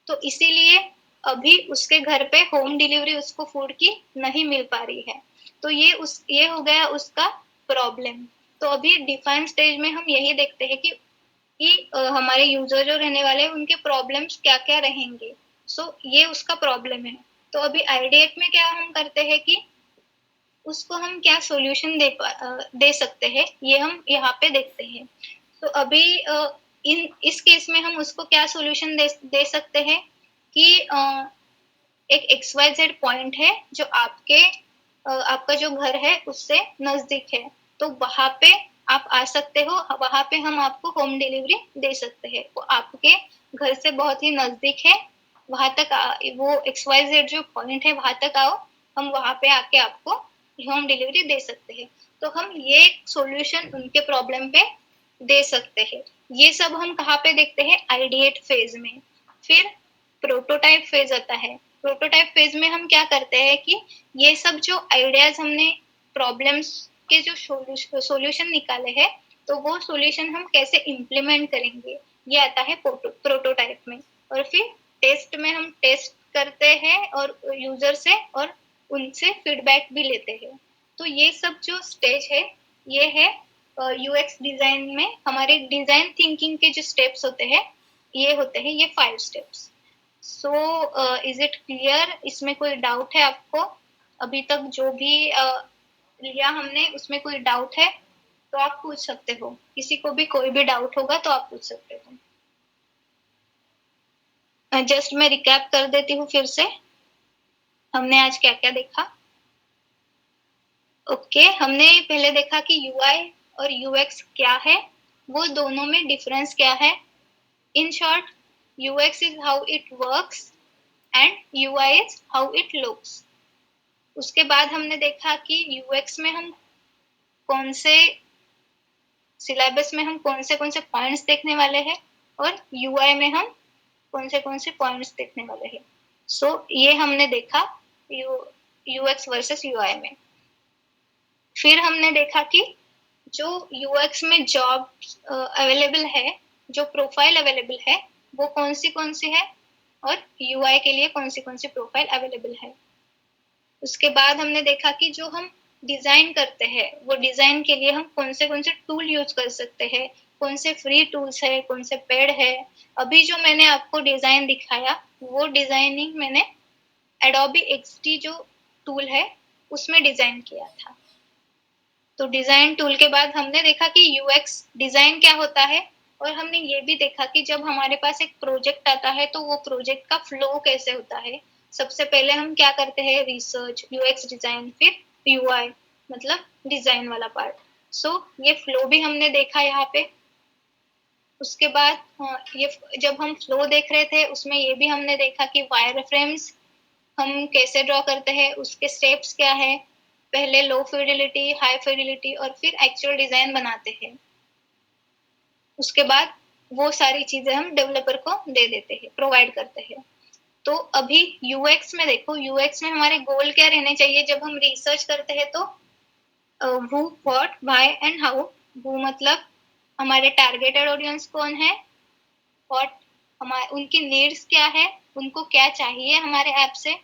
तो इसीलिए अभी उसके घर पे होम डिलीवरी उसको फूड की नहीं मिल पा रही है। तो ये हो गया उसका प्रॉब्लम। तो अभी डिफाइन स्टेज में हम यही देखते हैं कि हमारे यूजर जो रहने वाले हैं उनके प्रॉब्लम्स क्या क्या रहेंगे। सो ये उसका प्रॉब्लम है। तो अभी आइडिएट में क्या हम करते हैं कि उसको हम क्या सॉल्यूशन दे सकते हैं, ये हम यहाँ पे देखते हैं। तो अभी इस केस में हम उसको क्या सॉल्यूशन दे सकते हैं कि एक XYZ पॉइंट है जो आपका जो घर है उससे नजदीक है, तो वहां पे आप आ सकते हो, वहां पे हम आपको होम डिलीवरी दे सकते हैं। वो आपके घर से बहुत ही नजदीक है, वहां तक वो XYZ जो पॉइंट है वहां तक आओ, हम वहां पे आके आपको होम डिलीवरी दे सकते हैं। तो हम ये सॉल्यूशन उनके प्रॉब्लम पे दे सकते हैं। ये सब हम कहाँ पे देखते हैं? आइडिएट फेज में। फिर प्रोटोटाइप फेज आता है। प्रोटोटाइप फेज में हम क्या करते हैं कि ये सब जो आइडियाज हमने प्रॉब्लम्स के जो सॉल्यूशन निकाले हैं, तो वो सॉल्यूशन हम कैसे इम्प्लीमेंट करेंगे, ये आता है प्रोटोटाइप में। और फिर टेस्ट में हम टेस्ट करते हैं और यूजर से, और उनसे फीडबैक भी लेते हैं। तो ये सब जो स्टेज है, ये है यूएक्स डिजाइन में हमारे डिजाइन थिंकिंग के जो स्टेप्स होते हैं, ये होते हैं ये 5 steps. So is it clear? इसमें कोई डाउट है आपको? अभी तक जो भी लिया हमने उसमें कोई डाउट है तो आप पूछ सकते हो। किसी को भी कोई भी डाउट होगा तो आप पूछ सकते हो। जस्ट मैं रिकैप कर देती हूँ फिर से, हमने आज क्या क्या देखा। ओके, हमने पहले देखा कि यूआई और यूएक्स क्या है, वो दोनों में डिफरेंस क्या है। In short, UX is how it works and UI is how it looks. उसके बाद हमने देखा कि यूएक्स में हम कौन से सिलेबस में हम कौन से पॉइंट्स देखने वाले हैं, और यूआई में हम कौन से पॉइंट्स देखने वाले हैं। सो ये हमने देखा यूएक्स वर्सेस यूआई में। फिर हमने देखा कि जो यूएक्स में जॉब अवेलेबल है, जो प्रोफाइल अवेलेबल है, वो कौन सी है, और यूआई के लिए कौन सी प्रोफाइल अवेलेबल है। उसके बाद हमने देखा कि जो हम डिजाइन करते हैं, वो डिजाइन के लिए हम कौन से टूल यूज कर सकते हैं, कौन से फ्री टूल्स है, कौन से पेड है। अभी जो मैंने आपको डिजाइन दिखाया, वो डिजाइनिंग मैंने एडोबी एक्सडी जो टूल है उसमें डिजाइन किया था। तो डिजाइन टूल के बाद हमने देखा कि यूएक्स डिजाइन क्या होता है, और हमने ये भी देखा कि जब हमारे पास एक प्रोजेक्ट आता है तो वो प्रोजेक्ट का फ्लो कैसे होता है। सबसे पहले हम क्या करते हैं? रिसर्च, यूएक्स डिजाइन, फिर यूआई, मतलब डिजाइन वाला पार्ट। सो ये फ्लो भी हमने देखा यहाँ पे। उसके बाद ये जब हम फ्लो देख रहे थे उसमें ये भी हमने देखा कि वायर फ्रेम्स हम कैसे ड्रॉ करते हैं, उसके स्टेप्स क्या है, पहले लो फिडिलिटी, हाई फिडिलिटी और फिर एक्चुअल डिजाइन बनाते हैं। उसके बाद वो सारी चीजें हम डेवलपर को दे देते हैं, प्रोवाइड करते हैं। तो अभी यूएक्स में देखो, यूएक्स में हमारे गोल क्या रहने चाहिए जब हम रिसर्च करते हैं? तो who, what, why and how। who मतलब हमारे टारगेटेड ऑडियंस कौन है, what हमारे उनकी नीड्स क्या है, उनको क्या चाहिए हमारे ऐप से।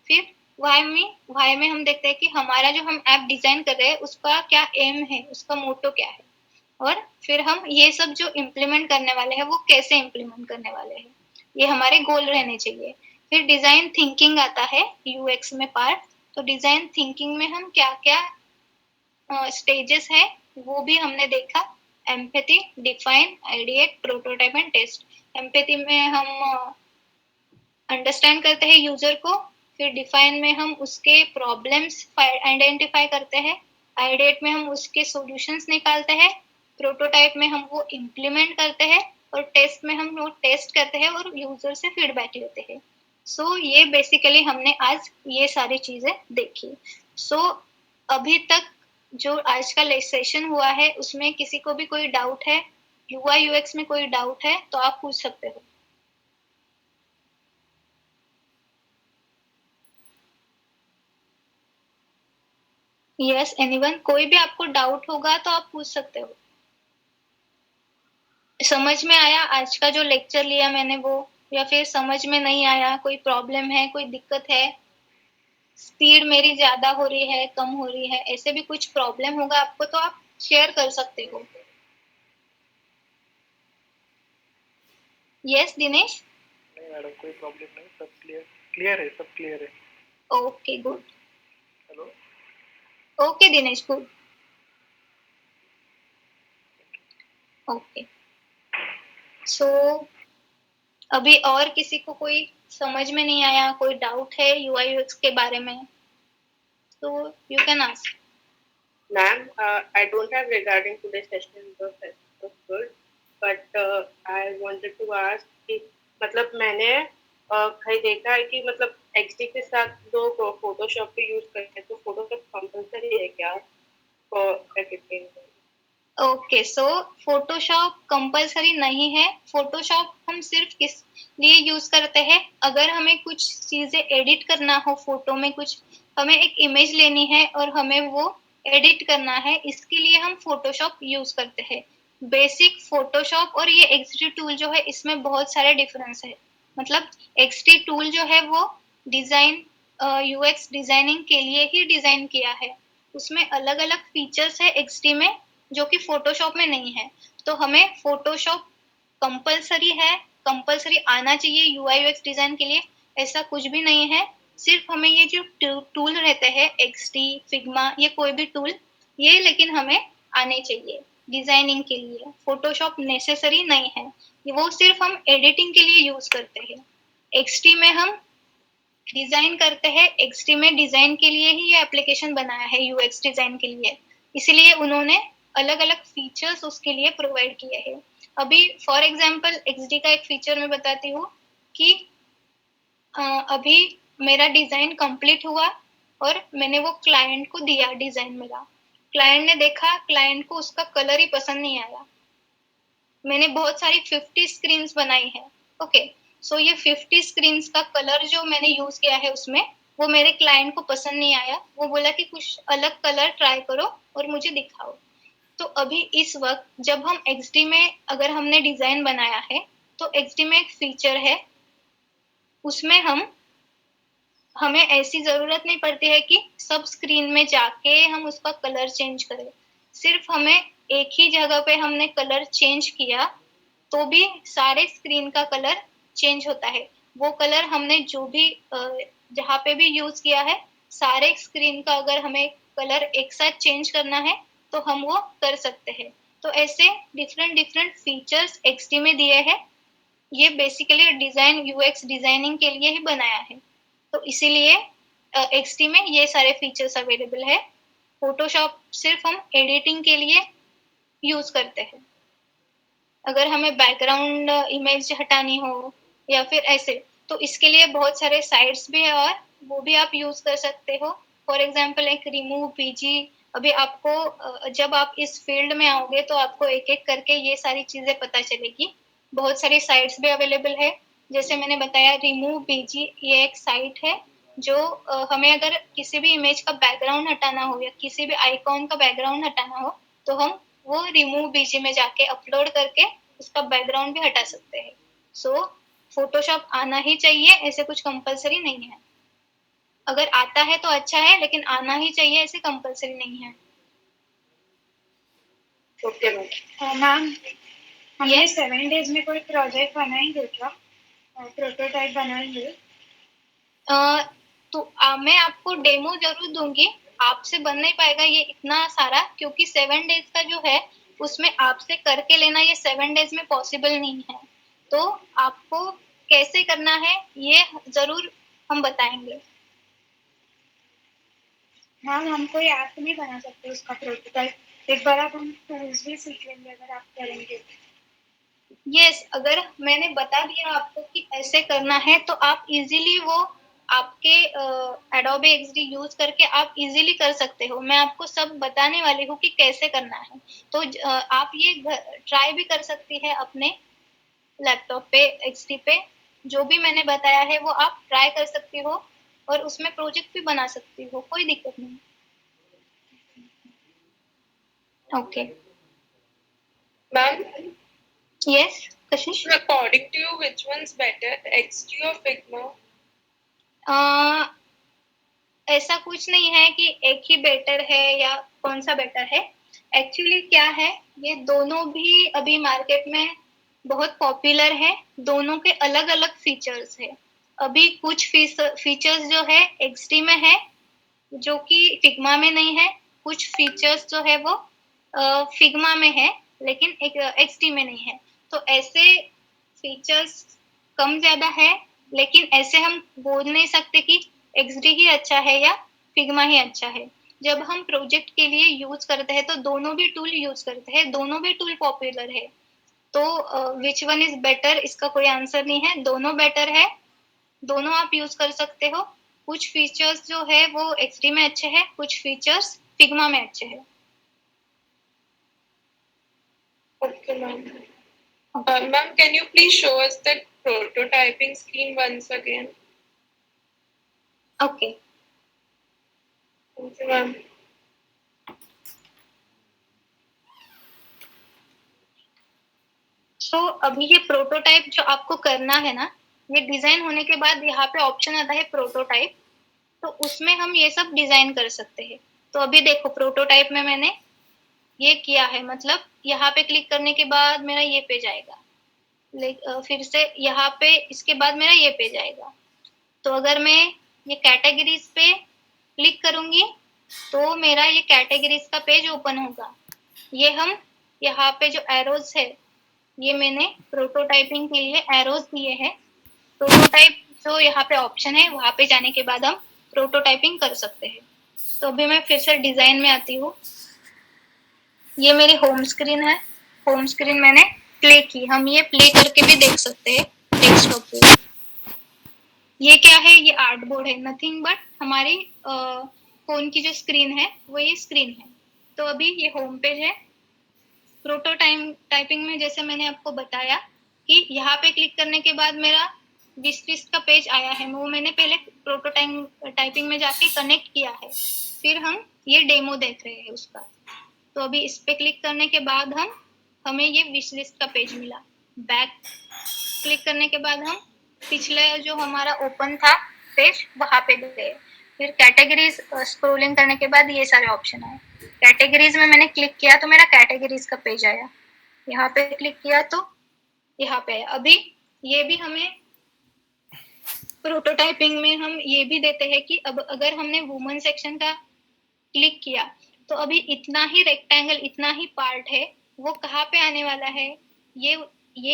फिर why में हम देखते हैं कि हमारा जो हम ऐप डिजाइन कर रहे हैं उसका क्या एम है, उसका मोटो क्या है, और फिर हम ये सब जो इम्प्लीमेंट करने वाले हैं वो कैसे इम्प्लीमेंट करने वाले हैं, ये हमारे गोल रहने चाहिए। फिर डिजाइन थिंकिंग आता है यूएक्स में पार्ट। तो डिजाइन थिंकिंग में हम क्या क्या स्टेजेस है वो भी हमने देखा। Empathy, define, ideate, prototype and test. Empathy में हम अंडरस्टैंड करते हैं यूजर को, फिर डिफाइन में हम उसके प्रॉब्लम्स आइडेंटिफाई करते हैं, आइडिएट में हम उसके सॉल्यूशंस निकालते हैं, प्रोटोटाइप में हम वो इम्प्लीमेंट करते हैं, और टेस्ट में हम वो टेस्ट करते हैं और यूजर से फीडबैक लेते हैं। सो ये बेसिकली हमने आज ये सारी चीजें देखी। सो अभी तक जो आज का सेशन हुआ है उसमें किसी को भी कोई डाउट है, यूआई यूएक्स में कोई डाउट है तो आप पूछ सकते हो। यस एनीवन, कोई भी आपको डाउट होगा तो आप पूछ सकते हो। समझ में आया आज का जो लेक्चर लिया मैंने वो, या फिर समझ में नहीं आया, कोई प्रॉब्लम है, कोई दिक्कत है, स्पीड मेरी ज्यादा हो रही है, कम हो रही है, ऐसे भी कुछ प्रॉब्लम होगा आपको तो आप शेयर कर सकते हो। यस दिनेश। नहीं मैडम, कोई प्रॉब्लम नहीं, सब क्लियर है, सब क्लियर है। Okay good. Hello. Okay Dinesh good. Okay so अभी और किसी को कोई समझ में नहीं आया, कोई डाउट है यूआई यूएक्स के बारे में तो you can ask. Ma'am, I don't have regarding today's session was good, but I wanted to ask कि मतलब मैंने कहीं देखा है कि मतलब XD के साथ लोग फोटोशॉप भी यूज करते हैं, तो फोटोशॉप कंपलसरी है क्या for editing? Okay so Photoshop compulsory नहीं है। फोटोशॉप हम सिर्फ किस लिए यूज करते हैं, अगर हमें कुछ चीजें एडिट करना हो फोटो में, कुछ हमें एक इमेज लेनी है और हमें वो एडिट करना है, इसके लिए हम फोटोशॉप यूज करते हैं। बेसिक फोटोशॉप और ये एक्सडी टूल जो है इसमें बहुत सारे डिफरेंस है। मतलब एक्सडी टूल जो है वो डिजाइन यूएक्स डिजाइनिंग के लिए ही डिजाइन किया है, उसमें अलग अलग फीचर्स है एक्सडी में जो कि फोटोशॉप में नहीं है। तो हमें फोटोशॉप कंपलसरी है, कंपलसरी आना चाहिए यूआई यूएक्स डिजाइन के लिए, ऐसा कुछ भी नहीं है। सिर्फ हमें ये जो टूल रहते हैं एक्सडी, फिग्मा, ये कोई भी टूल, ये लेकिन हमें आने चाहिए डिजाइनिंग के लिए। फोटोशॉप नेसेसरी नहीं है, वो सिर्फ हम एडिटिंग के लिए यूज करते हैं। एक्सडी में हम डिजाइन करते हैं, एक्सडी में डिजाइन के लिए ही ये एप्लीकेशन बनाया है यूएक्स डिजाइन के लिए, इसलिए उन्होंने अलग अलग फीचर्स उसके लिए प्रोवाइड किए हैं। अभी फॉर एग्जांपल एक्सडी का एक फीचर मैं बताती हूँ कि अभी मेरा डिजाइन कंप्लीट हुआ और मैंने वो क्लाइंट को दिया डिजाइन मेरा, क्लाइंट ने देखा, क्लाइंट को उसका कलर ही पसंद नहीं आया। मैंने बहुत सारी 50 स्क्रीन्स बनाई है, ओके सो ये 50 स्क्रीन्स का कलर जो मैंने यूज किया है उसमें वो मेरे क्लाइंट को पसंद नहीं आया। वो बोला कि कुछ अलग कलर ट्राई करो और मुझे दिखाओ। तो अभी इस वक्त जब हम XD में अगर हमने डिजाइन बनाया है तो XD में एक फीचर है, उसमें हमें ऐसी जरूरत नहीं पड़ती है कि सब स्क्रीन में जाके हम उसका कलर चेंज करें। सिर्फ हमें एक ही जगह पे हमने कलर चेंज किया तो भी सारे स्क्रीन का कलर चेंज होता है। वो कलर हमने जो भी जहाँ पे भी यूज किया है, सारे स्क्रीन का अगर हमें कलर एक साथ चेंज करना है तो हम वो कर सकते हैं। तो ऐसे डिफरेंट डिफरेंट फीचर्स XD में दिए हैं। ये बेसिकली डिजाइन यूएक्स डिजाइनिंग के लिए ही बनाया है, तो इसीलिए XD में ये सारे फीचर्स अवेलेबल है। फोटोशॉप सिर्फ हम एडिटिंग के लिए यूज करते हैं। अगर हमें बैकग्राउंड इमेज हटानी हो या फिर ऐसे, तो इसके लिए बहुत सारे साइट्स भी है और वो भी आप यूज कर सकते हो। फॉर एग्जाम्पल एक रिमूव पीजी। अभी आपको जब आप इस फील्ड में आओगे तो आपको एक एक करके ये सारी चीजें पता चलेगी। बहुत सारी साइट्स भी अवेलेबल है, जैसे मैंने बताया रिमूव पीजी, ये एक साइट है जो हमें अगर किसी भी इमेज का बैकग्राउंड हटाना हो या किसी भी आइकॉन का बैकग्राउंड हटाना हो तो हम वो रिमूव बीजी में जाके अपलोड करके उसका बैकग्राउंड भी हटा सकते हैं। सो फोटोशॉप आना ही चाहिए, ऐसे कुछ कंपलसरी नहीं है। अगर आता है तो अच्छा है, लेकिन आना ही चाहिए ऐसे कंपलसरी नहीं है। Okay ma'am. मैम, हमने Yes. 7 days में कोई प्रोजेक्ट बनाएंगे क्या? प्रोटोटाइप बनाएंगे? तो मैं आपको डेमो जरूर दूंगी। आपसे बन नहीं पाएगा ये इतना सारा, क्योंकि 7 डेज का जो है उसमें आपसे करके लेना ये 7 डेज में पॉसिबल नहीं है। तो आपको कैसे करना है ये जरूर हम बताएंगे। मैम, हम कोई ऐप नहीं बना सकते उसका प्रोटोटाइप? एक बार आप हम टूल्स भी सीख लेंगे अगर आप करेंगे। यस, अगर मैंने बता दिया आपको कि ऐसे करना है तो आप इजीली वो आपके एडोबे एक्सडी यूज करके आप इजीली कर सकते हो। मैं आपको सब बताने वाली हूँ कि कैसे करना है। तो आप ये ट्राई भी कर सकती है अपने लैपटॉप पे, एक्सडी पे। जो भी मैंने बताया है वो आप ट्राई कर सकती हो और उसमें प्रोजेक्ट भी बना सकती हो, कोई दिक्कत नहीं। Okay ma'am, yes Kashish. according to you, which one's better, XD or Figma? ऐसा कुछ नहीं है कि एक ही बेटर है या कौन सा बेटर है। एक्चुअली क्या है, ये दोनों भी अभी मार्केट में बहुत पॉपुलर है। दोनों के अलग अलग फीचर्स है। अभी कुछ फीचर्स जो है एक्सडी में है जो कि फिग्मा में नहीं है। कुछ फीचर्स जो है वो फिग्मा में है लेकिन एक्सडी में नहीं है। तो ऐसे फीचर्स कम ज्यादा है, लेकिन ऐसे हम बोल नहीं सकते कि एक्सडी ही अच्छा है या फिग्मा ही अच्छा है। जब हम प्रोजेक्ट के लिए यूज करते हैं तो दोनों भी टूल यूज करते हैं, दोनों भी टूल पॉपुलर है। तो विच वन इज बेटर, इसका कोई आंसर नहीं है। दोनों बेटर है, दोनों आप यूज कर सकते हो। कुछ फीचर्स जो है वो एक्सडी में अच्छे हैं, कुछ फीचर्स फिग्मा में अच्छे हैं। Okay, ma'am. Ma'am, can you please show us the prototyping screen once again? Okay Thank you, ma'am. तो अभी ये प्रोटोटाइप जो आपको करना है ना, ये डिजाइन होने के बाद यहाँ पे ऑप्शन आता है प्रोटोटाइप। तो उसमें हम ये सब डिजाइन कर सकते हैं। तो अभी देखो प्रोटोटाइप में मैंने ये किया है, मतलब यहाँ पे क्लिक करने के बाद मेरा ये पेज आएगा। फिर से यहाँ पे इसके बाद मेरा ये पेज आएगा। तो अगर मैं ये कैटेगरीज पे क्लिक करूंगी तो मेरा ये कैटेगरीज का पेज ओपन होगा। ये हम यहाँ पे जो एरोज है, ये मैंने प्रोटोटाइपिंग के लिए एरोज दिए हैं। प्रोटोटाइप जो यहाँ पे ऑप्शन है वहां पे जाने के बाद हम प्रोटोटाइपिंग कर सकते हैं। तो अभी मैं फिर से डिजाइन में आती हूँ। ये मेरी होम स्क्रीन है। होम स्क्रीन मैंने प्ले की, हम ये प्ले करके भी देख सकते हैं डेस्कटॉप पे। ये क्या है, ये आर्टबोर्ड है, नथिंग बट हमारी फोन की जो स्क्रीन है वो ये स्क्रीन है। तो अभी ये होम पेज है। प्रोटोटाइपिंग में जैसे मैंने आपको बताया कि यहाँ पे क्लिक करने के बाद मेरा विश लिस्ट का पेज आया है, वो मैंने पहले प्रोटोटाइपिंग में जाके कनेक्ट किया है। फिर हम ये डेमो देख रहे हैं उसका। तो अभी इस पे क्लिक करने के बाद हमें ये विश लिस्ट का पेज मिला। बैक क्लिक करने के बाद हम पिछले जो हमारा ओपन था पेज वहां पे गए। फिर कैटेगरीज स्क्रॉलिंग करने के बाद ये सारे ऑप्शन आए। कैटेगरीज में मैंने क्लिक किया तो मेरा कैटेगरीज का पेज आया। यहाँ पे क्लिक किया तो यहाँ पे आया। अभी ये भी हमें प्रोटोटाइपिंग में हम ये भी देते हैं कि अब अगर हमने वुमन सेक्शन का क्लिक किया तो अभी इतना ही रेक्टेंगल, इतना ही पार्ट है, वो कहाँ पे आने वाला है, ये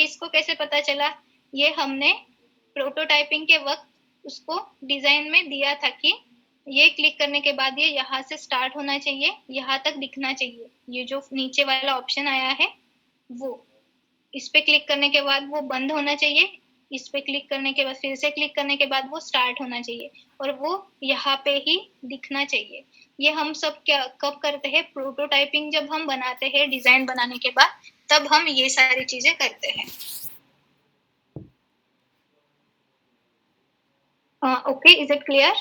इसको कैसे पता चला? ये हमने प्रोटोटाइपिंग के वक्त उसको डिजाइन में दिया था कि ये क्लिक करने के बाद ये यहाँ से स्टार्ट होना चाहिए, यहाँ तक दिखना चाहिए। ये जो नीचे वाला ऑप्शन आया है वो। इस पे क्लिक करने के बाद वो बंद होना चाहिए, इस पे क्लिक करने के बाद फिर से क्लिक करने के बाद वो स्टार्ट होना चाहिए और वो यहाँ पे ही दिखना चाहिए। ये हम सब क्या कब करते हैं, प्रोटोटाइपिंग जब हम बनाते हैं डिजाइन बनाने के बाद, तब हम ये सारी चीजें करते हैं। Okay, is it clear?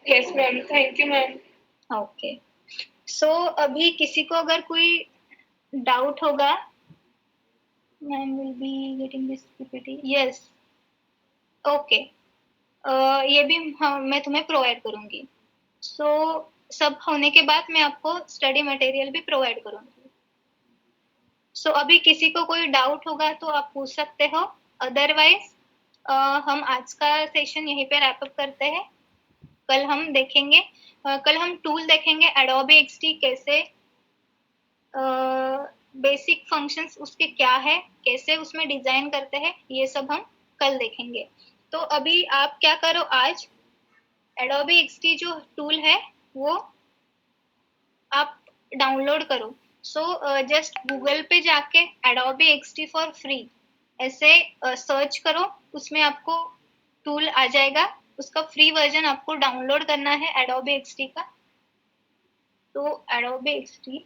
Yes, ma'am. Thank you, ma'am. Okay, so अभी किसी को अगर कोई डाउट होगा, ma'am will be getting this PPT. Yes, okay, ये भी मैं तुम्हें प्रोवाइड करूंगी। सो सब होने के बाद मैं आपको स्टडी मटेरियल भी प्रोवाइड करूंगी। सो अभी किसी को कोई डाउट होगा तो आप पूछ सकते हो, अदरवाइज हम आज का सेशन यहीं पे रैप अप करते हैं। कल हम देखेंगे, कल हम टूल देखेंगे एडोबी एक्सडी कैसे, बेसिक फंक्शंस उसके क्या है, कैसे उसमें डिजाइन करते हैं, ये सब हम कल देखेंगे। तो अभी आप क्या करो, आज एडोबी एक्सडी जो टूल है वो आप डाउनलोड करो। सो जस्ट गूगल पे जाके एडोबी एक्सडी फॉर फ्री ऐसे सर्च करो, उसमें आपको टूल आ जाएगा, उसका फ्री वर्जन आपको डाउनलोड करना है एडोबी एक्सडी का। तो एडोबी एक्सडी